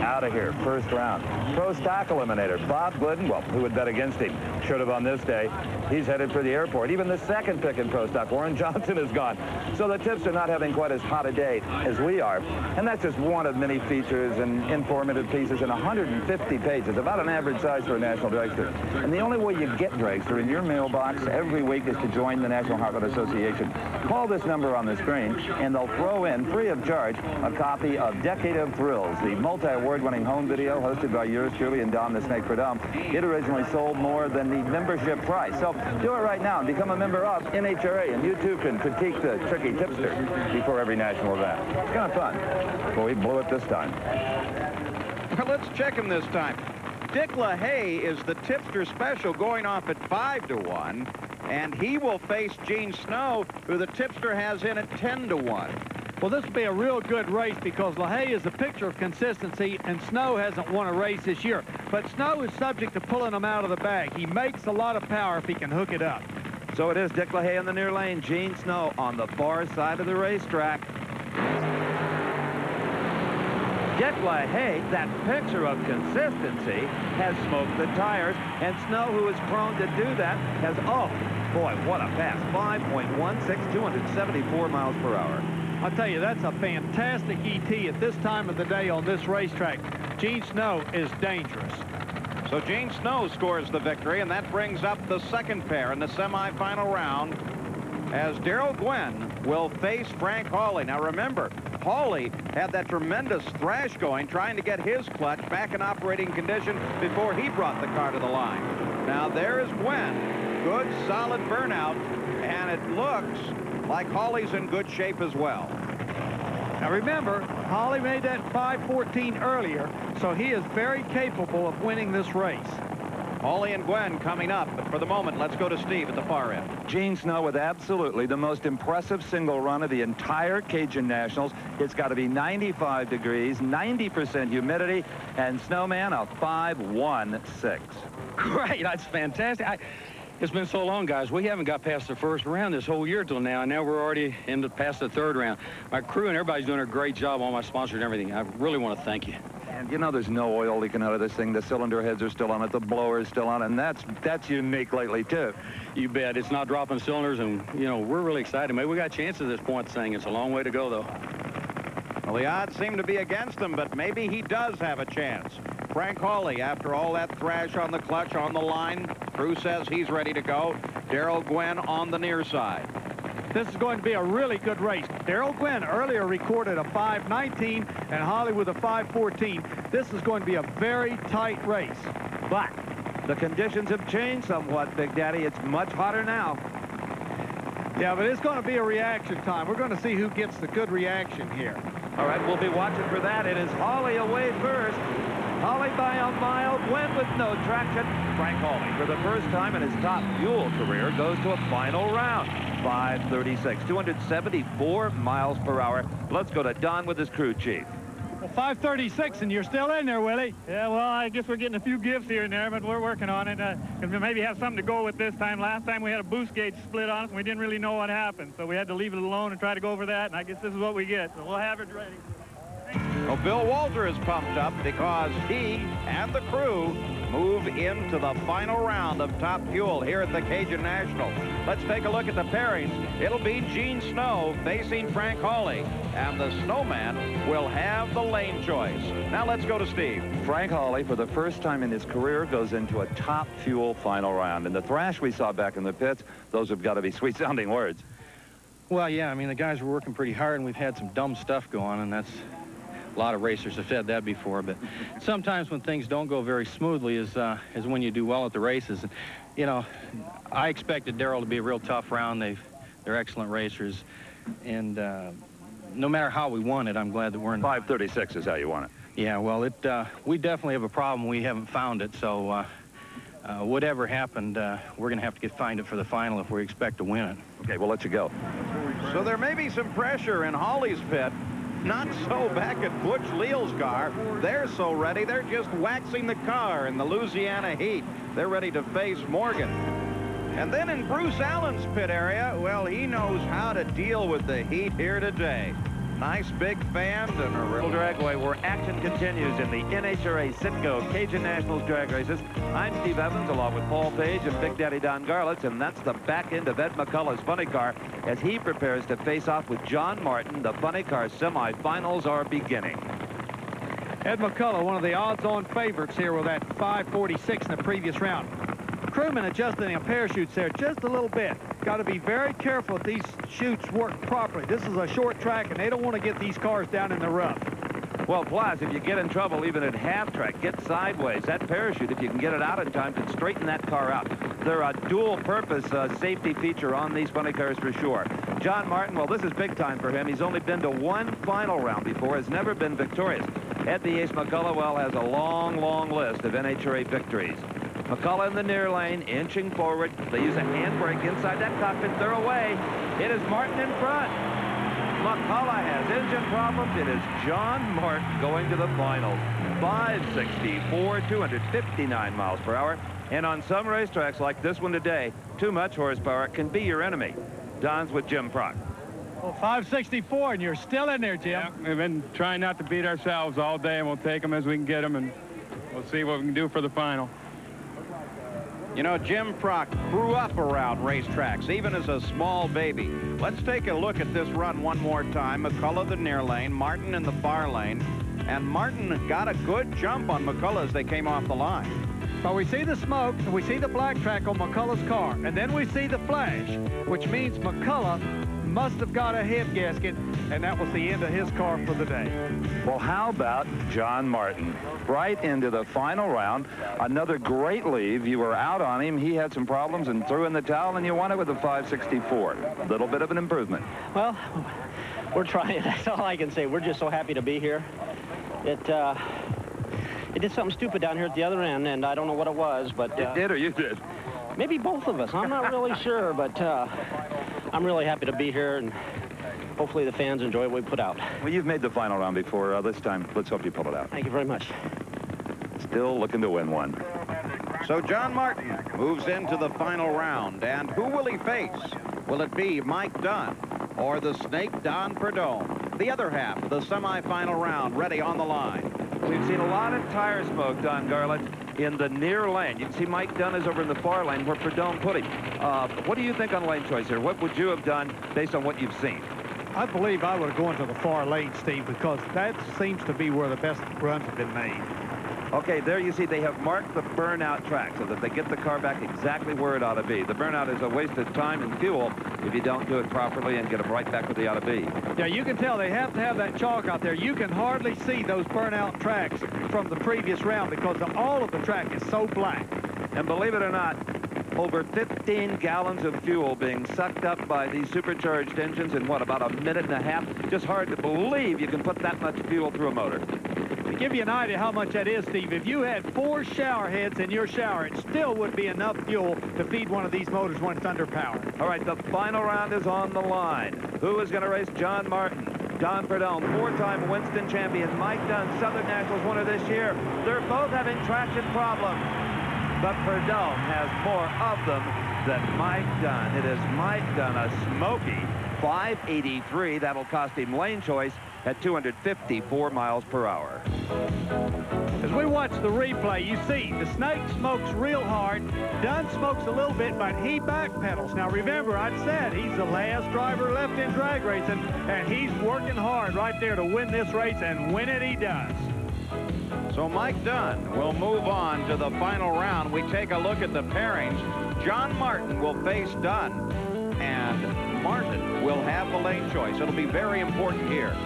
out of here, first round. Pro Stock eliminator, Bob Glidden, well, who would bet against him? Should have on this day. He's headed for the airport. Even the second pick in Pro Stock, Warren Johnson, is gone. So the tips are not having quite as hot a day as we are. And that's just one of many features and informative pieces in 150 pages, about an average size for a National Dragster. And the only way you get Dragster in your mailbox every week is to join the National Heartland Association. Call this number on the screen, and they'll throw in, free of charge, a copy of Decade of Thrills, the multi-award-winning home video hosted by yours truly and Dom the Snake Prudhomme. It originally sold more than the membership price. So do it right now and become a member of NHRA, and you too can critique the tricky tipster before every national event. It's kind of fun. Well, we blew it this time. Well, let's check him this time. Dick LaHaye is the tipster special, going off at 5-1, and he will face Gene Snow, who the tipster has in at 10-1. Well, this will be a real good race because LaHaye is a picture of consistency, and Snow hasn't won a race this year. But Snow is subject to pulling him out of the bag. He makes a lot of power if he can hook it up. So it is Dick LaHaye in the near lane, Gene Snow on the far side of the racetrack. Dick LaHaye, that picture of consistency, has smoked the tires, and Snow, who is prone to do that, has, oh, boy, what a pass, 5.16, 274 miles per hour. I'll tell you, that's a fantastic ET at this time of the day on this racetrack. Gene Snow is dangerous. So Gene Snow scores the victory, and that brings up the second pair in the semifinal round as Darrell Gwynn will face Frank Hawley. Now remember, Hawley had that tremendous thrash going, trying to get his clutch back in operating condition before he brought the car to the line. Now there is Gwynn. Good, solid burnout, and it looks like Hawley's in good shape as well. Now remember, Hawley made that 5:14 earlier, so he is very capable of winning this race. Hawley and Gwynn coming up, but for the moment, let's go to Steve at the far end. Gene Snow with absolutely the most impressive single run of the entire Cajun Nationals. It's got to be 95 degrees, 90% humidity, and Snowman a 5.16. Great, that's fantastic. It's been so long, guys. We haven't got past the first round this whole year till now, and now we're already past the third round. My crew and everybody's doing a great job, all my sponsors and everything. I really want to thank you. And you know, there's no oil leaking out of this thing. The cylinder heads are still on it. The blower is still on, and that's unique lately too. You bet. It's not dropping cylinders, and you know, we're really excited. Maybe we got a chance at this point thing. It's a long way to go, though. Well, the odds seem to be against him, but maybe he does have a chance. Frank Hawley, after all that thrash on the clutch, on the line. Crew says he's ready to go. Darrell Gwynn on the near side. This is going to be a really good race. Darrell Gwynn earlier recorded a 5.19 and Hawley with a 5.14. This is going to be a very tight race. But the conditions have changed somewhat, Big Daddy. It's much hotter now. Yeah, but it's going to be a reaction time. We're going to see who gets the good reaction here. All right, we'll be watching for that. It is Hawley away first. Hawley by a mile, Gwynn with no traction. Frank Hawley, for the first time in his top fuel career, goes to a final round. 5.36, 274 miles per hour. Let's go to Don with his crew chief. Well, 5.36, and you're still in there, Willie. Yeah, well, I guess we're getting a few gifts here and there, but we're working on it. And we maybe have something to go with this time. Last time we had a boost gauge split on us, and we didn't really know what happened. So we had to leave it alone and try to go over that, and I guess this is what we get. So we'll have it ready. Well, Bill Walter is pumped up because he and the crew move into the final round of Top Fuel here at the Cajun National. Let's take a look at the pairings. It'll be Gene Snow facing Frank Hawley, and the Snowman will have the lane choice. Now let's go to Steve. Frank Hawley, for the first time in his career, goes into a Top Fuel final round. And the thrash we saw back in the pits, those have got to be sweet-sounding words. Well, yeah, I mean, the guys were working pretty hard, and we've had some dumb stuff going, and that's a lot of racers have said that before. But sometimes when things don't go very smoothly is when you do well at the races. And, you know, I expected Darrell to be a real tough round. They're excellent racers, and no matter how we won it, I'm glad that we're in 5:36 is how you won it. Yeah, well, we definitely have a problem. We haven't found it, so whatever happened, we're going to have to find it for the final if we expect to win it. Okay, we'll let you go. So there may be some pressure in Hawley's pit. Not so back at Butch Leal's car. They're so ready, they're just waxing the car in the Louisiana heat. They're ready to face Morgan. And then in Bruce Allen's pit area, well, he knows how to deal with the heat here today. Nice big fans and a real dragway where action continues in the NHRA Citgo Cajun Nationals drag races. I'm Steve Evans along with Paul Page and Big Daddy Don Garlitz, and that's the back end of Ed McCullough's funny car as he prepares to face off with John Martin. The funny car semifinals are beginning. Ed McCullough, one of the odds-on favorites here with that 546 in the previous round. Crewman adjusting a parachutes there just a little bit. Got to be very careful if these chutes work properly. This is a short track, and they don't want to get these cars down in the rough. Well, plus, if you get in trouble even at half track, get sideways. That parachute, if you can get it out in time, can straighten that car out. They're a dual-purpose safety feature on these funny cars for sure. John Martin, well, this is big time for him. He's only been to one final round before, has never been victorious. Ed the Ace McCullough, well, has a long, long list of NHRA victories. McCullough in the near lane, inching forward. They use a handbrake inside that cockpit. They're away. It is Martin in front. McCullough has engine problems. It is John Martin going to the final. 564, 259 miles per hour. And on some racetracks like this one today, too much horsepower can be your enemy. Don's with Jim Prock. Well, 564, and you're still in there, Jim. Yeah, we've been trying not to beat ourselves all day, and we'll take them as we can get them, and we'll see what we can do for the final. You know, Jim Prock grew up around racetracks, even as a small baby. Let's take a look at this run one more time. McCullough the near lane, Martin in the far lane, and Martin got a good jump on McCullough as they came off the line. So we see the smoke, and we see the black track on McCullough's car, and then we see the flash, which means McCullough must have got a head gasket, and that was the end of his car for the day. Well, how about John Martin? Right into the final round. Another great leave. You were out on him. He had some problems and threw in the towel, and you won it with a 564. A little bit of an improvement. Well, we're trying. That's all I can say. We're just so happy to be here. It did something stupid down here at the other end, and I don't know what it was, but... It did or you did? Maybe both of us. I'm not really sure, but I'm really happy to be here, and hopefully the fans enjoy what we put out. Well, you've made the final round before. This time, let's hope you pull it out. Thank you very much. Still looking to win one. So John Martin moves into the final round, and who will he face? Will it be Mike Dunn or the Snake Don Perdome? The other half of the semifinal round ready on the line. We've seen a lot of tire smoke, Don Garlitz, in the near lane. You can see Mike Dunn is over in the far lane where Perdome put him. What do you think on lane choice here? What would you have done based on what you've seen? I believe I would have gone to the far lane, Steve, because that seems to be where the best runs have been made. Okay, there you see they have marked the burnout track so that they get the car back exactly where it ought to be. The burnout is a waste of time and fuel if you don't do it properly and get them right back where they ought to be. Yeah, you can tell they have to have that chalk out there. You can hardly see those burnout tracks from the previous round because all of the track is so black. And believe it or not, over 15 gallons of fuel being sucked up by these supercharged engines in, what, about a minute and a half? Just hard to believe you can put that much fuel through a motor. To give you an idea how much that is, Steve, if you had 4 shower heads in your shower, it still would be enough fuel to feed one of these motors when it's under power. All right, the final round is on the line. Who is going to race John Martin? Don Perdome, 4-time Winston champion. Mike Dunn, Southern Nationals winner this year. They're both having traction problems, but Perdome has more of them than Mike Dunn. It is Mike Dunn, a smoky 583. That'll cost him lane choice. at 254 miles per hour. As we watch the replay, you see the Snake smokes real hard. Dunn smokes a little bit, but he backpedals. Now remember, I said he's the last driver left in drag racing, and he's working hard right there to win this race, and win it he does. So Mike Dunn will move on to the final round. We take a look at the pairings. John Martin will face Dunn, and Martin will have the lane choice. It'll be very important here.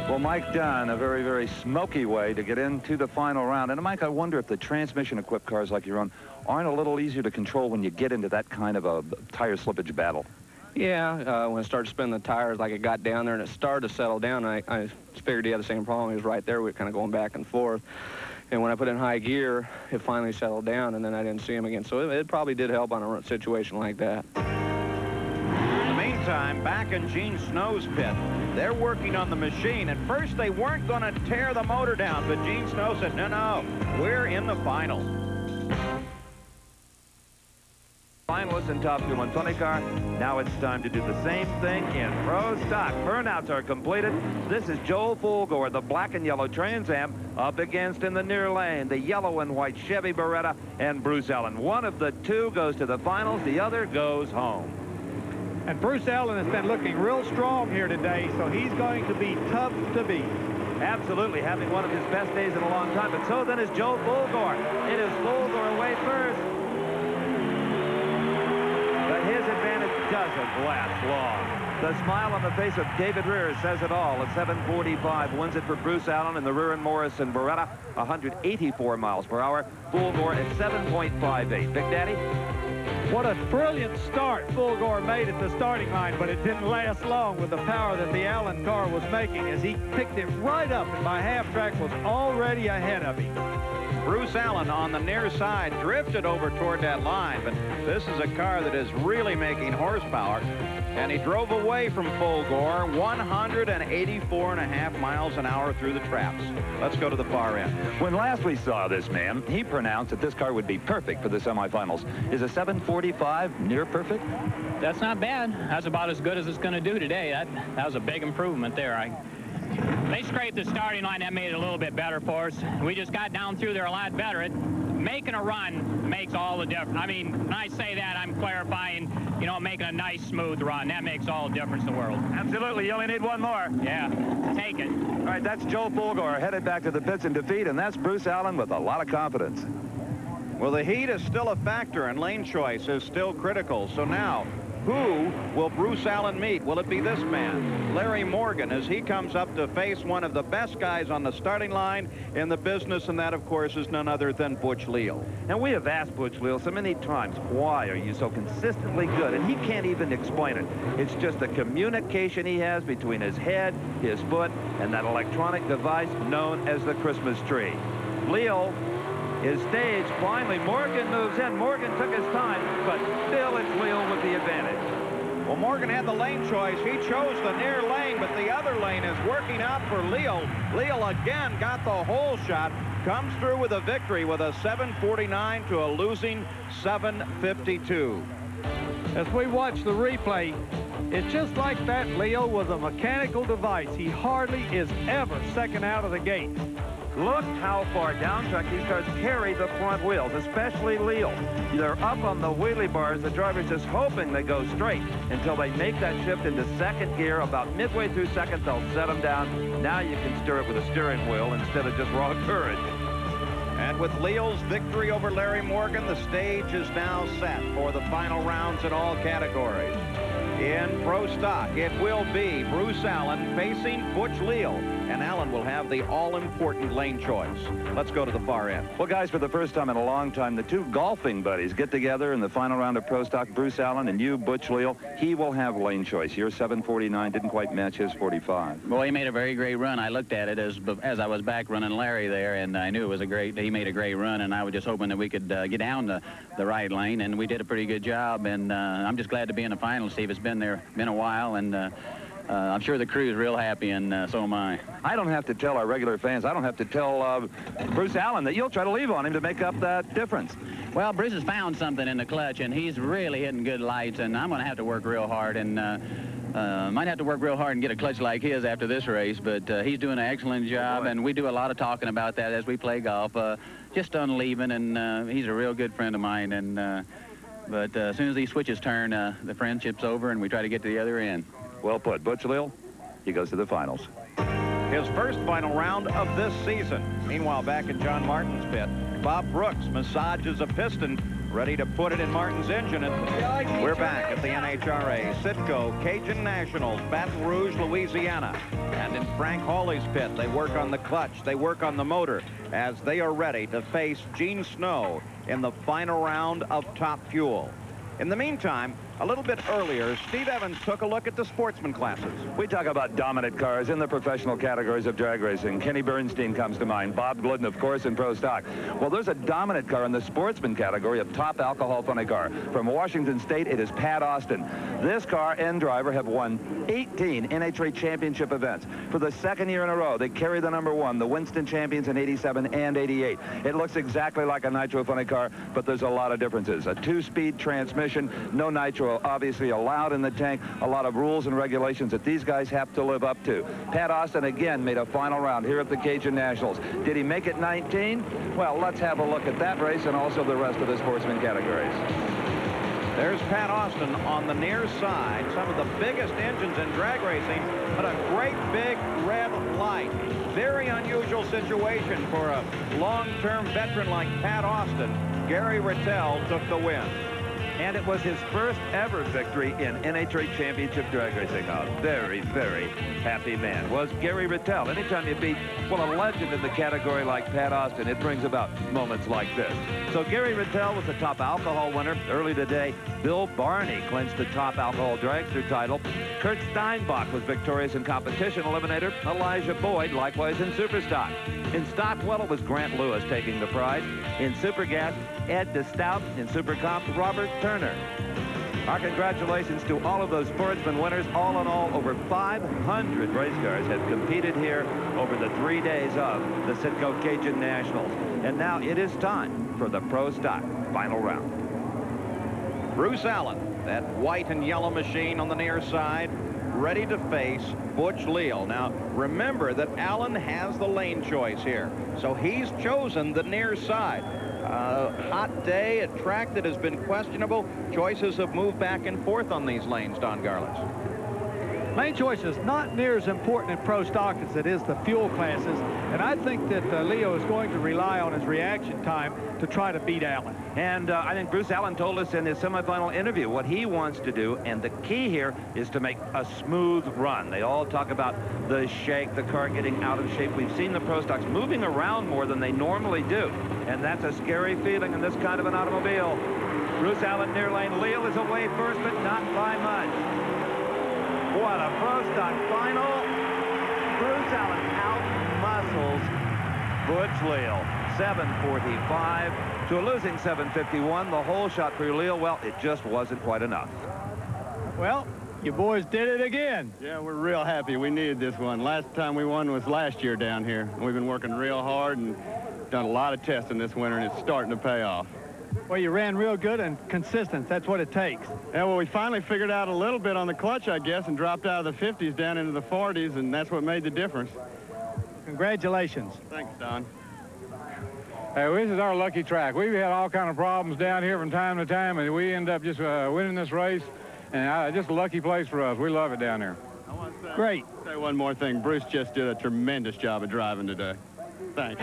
Well, Mike Dunn, a very, very smoky way to get into the final round. And, Mike, I wonder if the transmission-equipped cars like your own aren't a little easier to control when you get into that kind of a tire slippage battle. Yeah, when I started spinning the tires, like it got down there and it started to settle down, I figured he had the same problem. He was right there. We were kind of going back and forth. And when I put in high gear, it finally settled down, and then I didn't see him again. So it probably did help on a situation like that. In the meantime, back in Gene Snow's pit, they're working on the machine. At first, they weren't going to tear the motor down, but Gene Snow said, no, we're in the final. Finalists in Top Fuel and Funny Car. Now it's time to do the same thing in Pro Stock. Burnouts are completed. This is Joel Fulgore, the black and yellow Trans Am, up against in the near lane, the yellow and white Chevy Beretta and Bruce Allen. One of the two goes to the finals, the other goes home. And Bruce Allen has been looking real strong here today, so he's going to be tough to beat. Absolutely, having one of his best days in a long time, but so then is Joe Fulgore. It is Fulgore away first. But his advantage doesn't last long. The smile on the face of David Rear says it all. At 7:45 wins it for Bruce Allen in the Rear and Morrison Beretta, 184 miles per hour. Fulgore at 7.58. Big Daddy? What a brilliant start Fulgore made at the starting line, but it didn't last long with the power that the Allen car was making as he picked it right up and by half track was already ahead of him. Bruce Allen on the near side drifted over toward that line, but this is a car that is really making horsepower, and he drove away from Fulgore 184.5 miles an hour through the traps. Let's go to the far end. When last we saw this man, he pronounced that this car would be perfect for the semifinals. Is a 7:45 near perfect? That's not bad. That's about as good as it's going to do today. That was a big improvement there. They scraped the starting line. That made it a little bit better for us. We just got down through there a lot better. Making a run makes all the difference. I mean, when I say that, I'm clarifying, you know, making a nice, smooth run. That makes all the difference in the world. Absolutely. You only need one more. Yeah. Take it. All right, that's Joe Fulgore headed back to the pits in defeat, and that's Bruce Allen with a lot of confidence. Well, the heat is still a factor, and lane choice is still critical. So now, who will Bruce Allen meet? Will it be this man, Larry Morgan, as he comes up to face one of the best guys on the starting line in the business, and that, of course, is none other than Butch Leal. And we have asked Butch Leal so many times, why are you so consistently good? And he can't even explain it. It's just the communication he has between his head, his foot, and that electronic device known as the Christmas tree. Leal is staged. Finally, Morgan moves in. Morgan took his time, but still it's Leal with the advantage. Well, Morgan had the lane choice. He chose the near lane, but the other lane is working out for Leal. Leal again got the hole shot. Comes through with a victory with a 7:49 to a losing 7:52. As we watch the replay, it's just like that. Leal was a mechanical device. He hardly is ever second out of the gate. Look how far down track these cars carry the front wheels, especially Leal. They're up on the wheelie bars. The driver's just hoping they go straight until they make that shift into second gear. About midway through second, they'll set them down. Now you can steer it with a steering wheel instead of just raw courage. And with Leal's victory over Larry Morgan, the stage is now set for the final rounds in all categories. In Pro Stock, it will be Bruce Allen facing Butch Leal, and Allen will have the all-important lane choice. Let's go to the far end. Well, guys, for the first time in a long time, the two golfing buddies get together in the final round of Pro Stock. Bruce Allen and you, Butch Leal. He will have lane choice. Your 7:49 didn't quite match his 45. Well, he made a very great run. I looked at it as I was back running Larry there, and I knew it was he made a great run, and I was just hoping that we could get down the right lane, and we did a pretty good job, and I'm just glad to be in the final, Steve. It's been a while, and I'm sure the crew is real happy, and so am I. I don't have to tell our regular fans, I don't have to tell Bruce Allen that you'll try to leave on him to make up that difference. Well, Bruce has found something in the clutch, and he's really hitting good lights, and I'm going to have to work real hard, and Might have to work real hard and get a clutch like his after this race, but he's doing an excellent job, and we do a lot of talking about that as we play golf. Just on leaving, and he's a real good friend of mine, and but as soon as these switches turn, the friendship's over, and we try to get to the other end. Well put. Butch Leal, he goes to the finals. His first final round of this season. Meanwhile, back in John Martin's pit, Bob Brooks massages a piston, ready to put it in Martin's engine. And we're back at the NHRA, Citgo, Cajun Nationals, Baton Rouge, Louisiana. And in Frank Hawley's pit, they work on the clutch, they work on the motor, as they are ready to face Gene Snow in the final round of Top Fuel. In the meantime, a little bit earlier, Steve Evans took a look at the sportsman classes. We talk about dominant cars in the professional categories of drag racing. Kenny Bernstein comes to mind. Bob Glidden, of course, in Pro Stock. Well, there's a dominant car in the sportsman category of top alcohol funny car. From Washington State, it is Pat Austin. This car and driver have won 18 NHRA championship events. For the second year in a row, they carry the #1, the Winston champions in '87 and '88. It looks exactly like a nitro funny car, but there's a lot of differences. A 2-speed transmission, no nitro obviously allowed in the tank, a lot of rules and regulations that these guys have to live up to. Pat Austin again made a final round here at the Cajun Nationals. Did he make it 19? Well, let's have a look at that race and also the rest of the sportsman categories. There's Pat Austin on the near side, some of the biggest engines in drag racing, but a great big red light. Very unusual situation for a long-term veteran like Pat Austin. Gary Rattel took the win. And it was his first ever victory in NHRA Championship drag racing. A very, very happy man was Gary Rattel. Anytime you beat, well, a legend in the category like Pat Austin, it brings about moments like this. So Gary Rattel was the top alcohol winner. Early today, Bill Barney clinched the top alcohol dragster title. Kurt Steinbach was victorious in competition eliminator. Elijah Boyd, likewise in Superstock. In stock, well, it was Grant Lewis taking the prize. In Supergas, Ed DeStout. In Supercomp, Robert Turner. Our congratulations to all of those sportsman winners. All in all, over 500 race cars have competed here over the 3 days of the Citgo Cajun Nationals. And now it is time for the Pro Stock final round. Bruce Allen, that white and yellow machine on the near side, ready to face Butch Leal. Now, remember that Allen has the lane choice here, so he's chosen the near side. Hot day, a track that has been questionable. Choices have moved back and forth on these lanes, Don Garlits. Lane choice is not near as important in Pro Stock as it is the fuel classes, and I think that Leo is going to rely on his reaction time to try to beat Allen. And I think Bruce Allen told us in his semifinal interview what he wants to do, and the key here is to make a smooth run. They all talk about the shake, the car getting out of shape. We've seen the Pro Stocks moving around more than they normally do, and that's a scary feeling in this kind of an automobile. Bruce Allen near lane. Leal is away first, but not by much. What a Pro Stock final. Bruce Allen out-muscles Butch Leal. 7:45 to a losing 7:51. The whole shot for Leal, well, it just wasn't quite enough. Well, you boys did it again. Yeah, we're real happy. We needed this one. Last time we won was last year down here. We've been working real hard and done a lot of testing this winter, and it's starting to pay off. Well, you ran real good and consistent. That's what it takes. Yeah, well, we finally figured out a little bit on the clutch, I guess, and dropped out of the 50s down into the 40s, and that's what made the difference. Congratulations. Thanks, Don. Hey, this is our lucky track. We've had all kind of problems down here from time to time, and we end up just winning this race, and just a lucky place for us. We love it down here. Great. Say one more thing. Bruce just did a tremendous job of driving today. Thanks.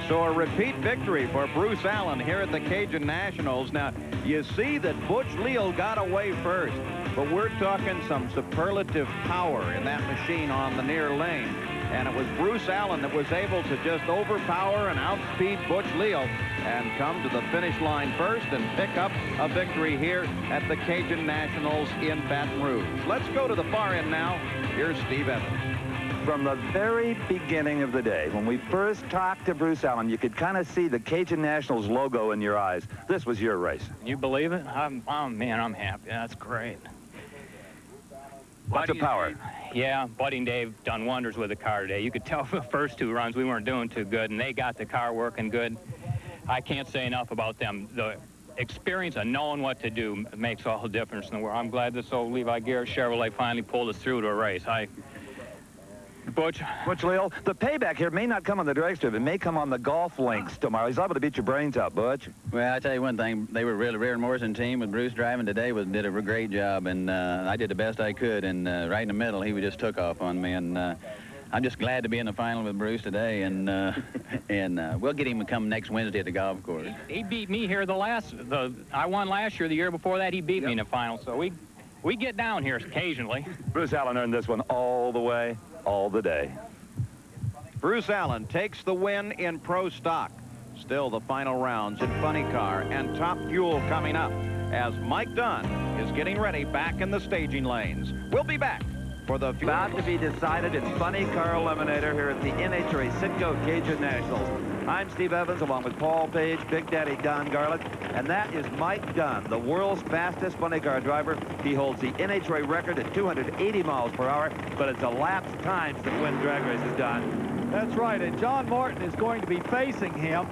So a repeat victory for Bruce Allen here at the Cajun Nationals. Now, you see that Butch Leal got away first, but we're talking some superlative power in that machine on the near lane. And it was Bruce Allen that was able to just overpower and outspeed Butch Leal and come to the finish line first and pick up a victory here at the Cajun Nationals in Baton Rouge. Let's go to the far end now. Here's Steve Evans. From the very beginning of the day, when we first talked to Bruce Allen, you could kind of see the Cajun Nationals logo in your eyes. This was your race. You believe it? Oh, man, I'm happy. That's great. Lots of power. Yeah, Buddy and Dave done wonders with the car today. You could tell for the first 2 runs we weren't doing too good, and they got the car working good. I can't say enough about them. The experience of knowing what to do makes all the difference in the world. I'm glad this old Levi Garrett Chevrolet finally pulled us through to a race. Butch Leal, the payback here may not come on the drag strip. It may come on the golf links tomorrow. He's liable to beat your brains out, Butch. Well, I tell you one thing. They were really, Rear Morrison team with Bruce driving today did a great job, and I did the best I could. And right in the middle, he just took off on me. And I'm just glad to be in the final with Bruce today. And we'll get him to come next Wednesday at the golf course. He beat me here I won last year. The year before that, he beat me in the final. So we get down here occasionally. Bruce Allen earned this one all the way, all the day. Bruce Allen takes the win in Pro Stock. Still the final rounds in Funny Car and Top Fuel coming up as Mike Dunn is getting ready back in the staging lanes. We'll be back for the about to be decided in Funny Car Eliminator here at the NHRA Citgo Cajun Nationals. I'm Steve Evans along with Paul Page, Big Daddy Don Garlett, and that is Mike Dunn, the world's fastest funny car driver. He holds the NHRA record at 280 miles per hour, but it's elapsed times that win drag races, Don. That's right, and John Martin is going to be facing him,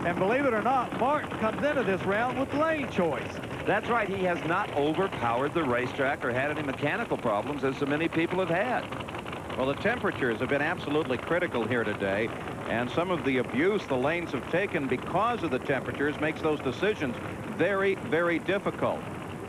and believe it or not, Martin comes into this round with lane choice. That's right, he has not overpowered the racetrack or had any mechanical problems as so many people have had. Well, the temperatures have been absolutely critical here today, and some of the abuse the lanes have taken because of the temperatures makes those decisions very, very difficult.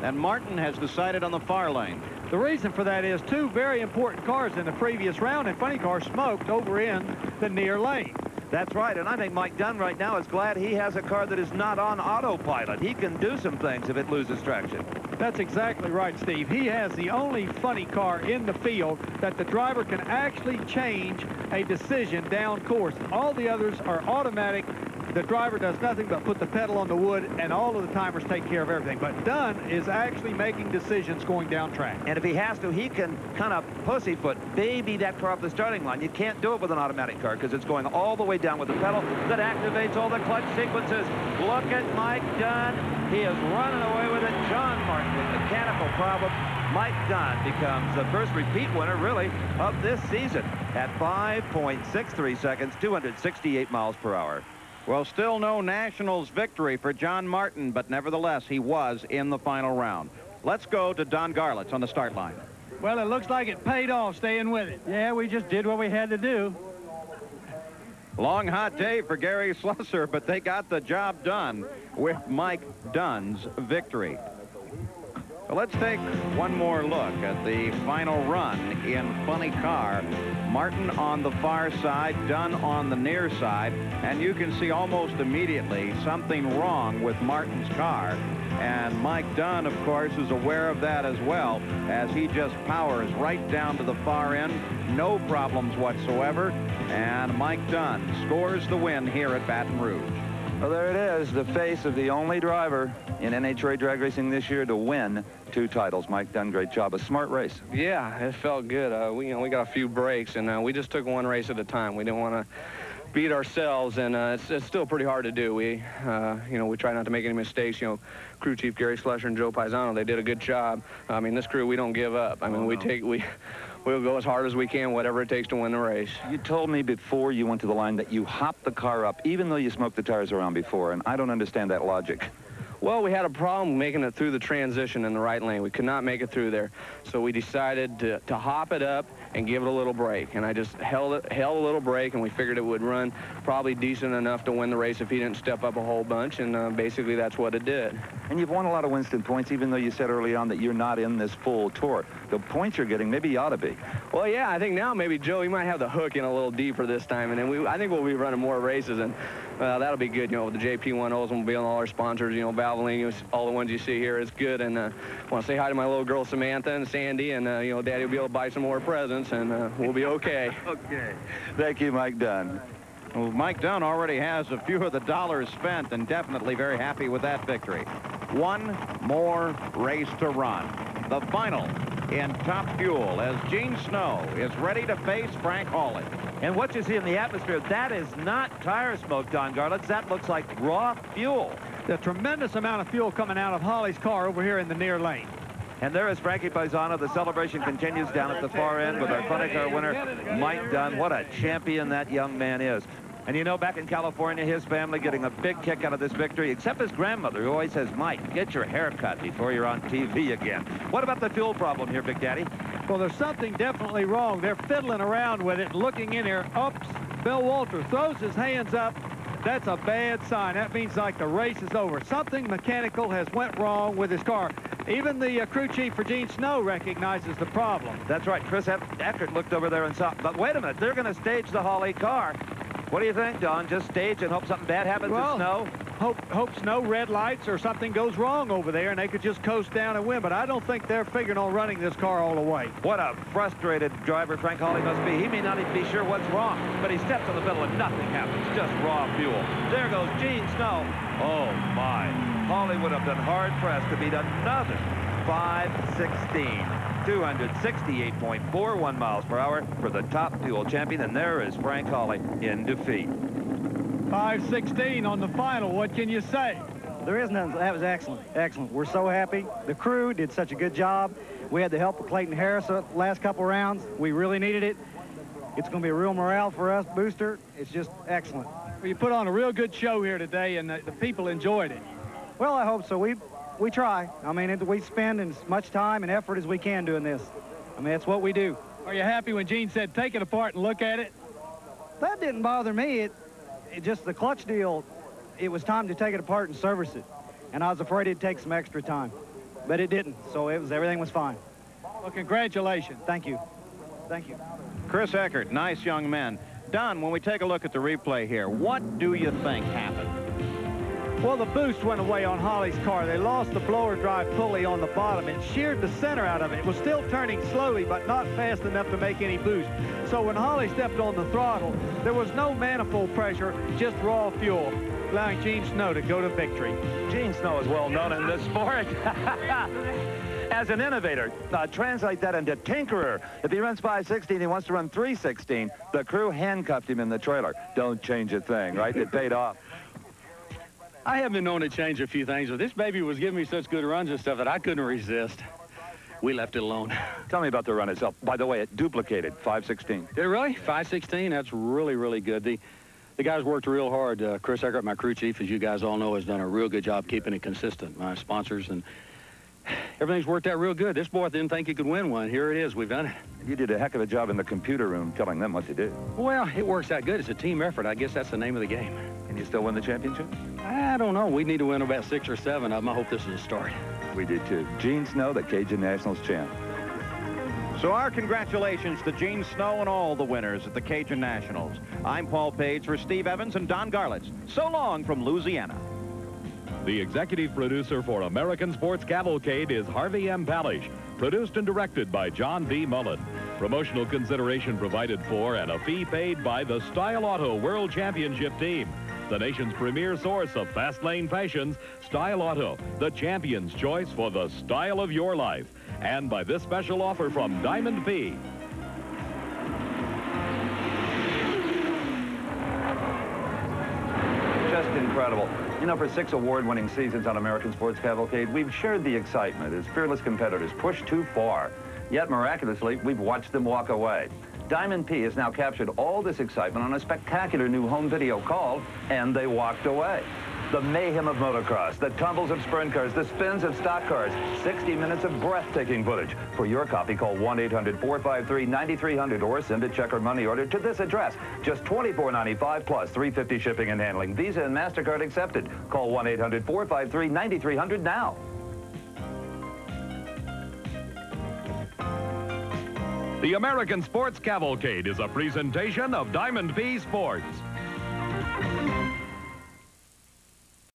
And Martin has decided on the far lane. The reason for that is two very important cars in the previous round, and Funny Car smoked over in the near lane. That's right, and I think Mike Dunn right now is glad he has a car that is not on autopilot. He can do some things if it loses traction. That's exactly right, Steve. He has the only funny car in the field that the driver can actually change a decision down course. All the others are automatic. The driver does nothing but put the pedal on the wood, and all of the timers take care of everything. But Dunn is actually making decisions going down track. And if he has to, he can kind of pussyfoot, baby that car off the starting line. You can't do it with an automatic car because it's going all the way down with the pedal that activates all the clutch sequences. Look at Mike Dunn. He is running away with it. John Martin with mechanical problem. Mike Dunn becomes the first repeat winner, really, of this season at 5.63 seconds, 268 miles per hour. Well, still no Nationals victory for John Martin, but nevertheless, he was in the final round. Let's go to Don Garlett on the start line. Well, it looks like it paid off staying with it. Yeah, we just did what we had to do. Long, hot day for Gary Slusser, but they got the job done with Mike Dunn's victory. Well, let's take one more look at the final run in Funny Car. Martin on the far side, Dunn on the near side, and you can see almost immediately something wrong with Martin's car. And Mike Dunn, of course, is aware of that as well, as he just powers right down to the far end. No problems whatsoever. And Mike Dunn scores the win here at Baton Rouge. Well, there it is, the face of the only driver in NHRA drag racing this year to win 2 titles. Mike Dunn, great job. A smart race. Yeah, it felt good. We got a few breaks, and we just took one race at a time. We didn't want to beat ourselves, and it's still pretty hard to do. We try not to make any mistakes. Crew Chief Gary Slusher and Joe Paisano, they did a good job. I mean, this crew, we don't give up. I mean, we'll go as hard as we can, whatever it takes to win the race. You told me before you went to the line that you hopped the car up, even though you smoked the tires around before, and I don't understand that logic. Well, we had a problem making it through the transition in the right lane. We could not make it through there. So we decided to hop it up and give it a little break. And I just held a little break, and we figured it would run probably decent enough to win the race if he didn't step up a whole bunch. And basically that's what it did. And you've won a lot of Winston points, even though you said early on that you're not in this full tour. The points you're getting, maybe you ought to be. Well, yeah, I think now maybe Joe, he might have the hook in a little deeper this time. And then I think we'll be running more races, and that'll be good. With the JP10s, we'll be on all our sponsors, Valvoline, all the ones you see here. It's good. And I want to say hi to my little girl Samantha and Sandy, and Daddy will be able to buy some more presents, and we'll be okay. Okay. Thank you, Mike Dunn. Well, Mike Dunn already has a few of the dollars spent, and definitely very happy with that victory. One more race to run. The final in Top Fuel as Gene Snow is ready to face Frank Hawley. And what you see in the atmosphere, that is not tire smoke, Don Garlett. That looks like raw fuel. The tremendous amount of fuel coming out of Hawley's car over here in the near lane. And there is Frankie Paisano. The celebration continues down at the far end with our Funny Car winner, Mike Dunn. What a champion that young man is. And you know, back in California, his family getting a big kick out of this victory, except his grandmother, who always says, Mike, get your hair cut before you're on TV again. What about the fuel problem here, Big Daddy? Well, there's something definitely wrong. They're fiddling around with it, looking in here. Oops, Bill Walter throws his hands up. That's a bad sign. That means like the race is over. Something mechanical has went wrong with his car. Even the crew chief for Gene Snow recognizes the problem. That's right. Chris Eckert looked over there and saw, but wait a minute, they're going to stage the Hawley car. What do you think, Don? Just stage and hope something bad happens to Snow? Hope Snow red lights or something goes wrong over there and they could just coast down and win, but I don't think they're figuring on running this car all the way. What a frustrated driver Frank Hawley must be. He may not even be sure what's wrong, but he steps in the middle and nothing happens, just raw fuel. There goes Gene Snow. Oh, my. Hawley would have been hard-pressed to beat another 5:16. 268.41 miles per hour for the top fuel champion, and there is Frank Hawley in defeat. 5:16 on the final. What can you say? There is none. That was excellent. Excellent. We're so happy. The crew did such a good job. We had the help of Clayton Harris the last couple rounds. We really needed it. It's going to be a real morale for us, Booster. It's just excellent. Well, you put on a real good show here today, and the people enjoyed it. Well, I hope so. We try. I mean, we spend as much time and effort as we can doing this. I mean, that's what we do. Are you happy when Gene said, take it apart and look at it? That didn't bother me. It just the clutch deal, it was time to take it apart and service it. And I was afraid it'd take some extra time. But it didn't, so everything was fine. Well, congratulations. Thank you. Thank you. Chris Eckert, nice young man. Don, when we take a look at the replay here, what do you think happened? Well, the boost went away on Hawley's car. They lost the blower drive pulley on the bottom and sheared the center out of it. It was still turning slowly, but not fast enough to make any boost. So when Hawley stepped on the throttle, there was no manifold pressure, just raw fuel, allowing Gene Snow to go to victory. Gene Snow is well known in this sport as an innovator. Translate that into tinkerer. If he runs 5:16, he wants to run 3:16. The crew handcuffed him in the trailer. Don't change a thing, right? It paid off. I have been known to change a few things, but this baby was giving me such good runs and stuff that I couldn't resist. We left it alone. Tell me about the run itself. By the way, it duplicated 5:16. Did it really? 5:16? That's really, really good. The guys worked real hard. Chris Eckert, my crew chief, as you guys all know, has done a real good job keeping it consistent. My sponsors, and everything's worked out real good. This boy didn't think he could win one. Here it is. We've done it. You did a heck of a job in the computer room telling them what to do. Well, it works out good. It's a team effort. I guess that's the name of the game. Can you still win the championship? I don't know. We need to win about 6 or 7 of them. I hope this is a start. We did too. Gene Snow, the Cajun Nationals champ. So our congratulations to Gene Snow and all the winners at the Cajun Nationals. I'm Paul Page for Steve Evans and Don Garlitz. So long from Louisiana. The executive producer for American Sports Cavalcade is Harvey M. Palish. Produced and directed by John B. Mullen. Promotional consideration provided for and a fee paid by the Style Auto World Championship Team. The nation's premier source of fast lane fashions, Style Auto, the champion's choice for the style of your life. And by this special offer from Diamond P. Just incredible. You know, for 6 award-winning seasons on American Sports Cavalcade, we've shared the excitement as fearless competitors push too far. Yet, miraculously, we've watched them walk away. Diamond P has now captured all this excitement on a spectacular new home video called And They Walked Away. The mayhem of motocross, the tumbles of sprint cars, the spins of stock cars, 60 minutes of breathtaking footage. For your copy, call 1-800-453-9300 or send a check or money order to this address. Just $24.95 plus $3.50 shipping and handling. Visa and MasterCard accepted. Call 1-800-453-9300 now. The American Sports Cavalcade is a presentation of Diamond P Sports.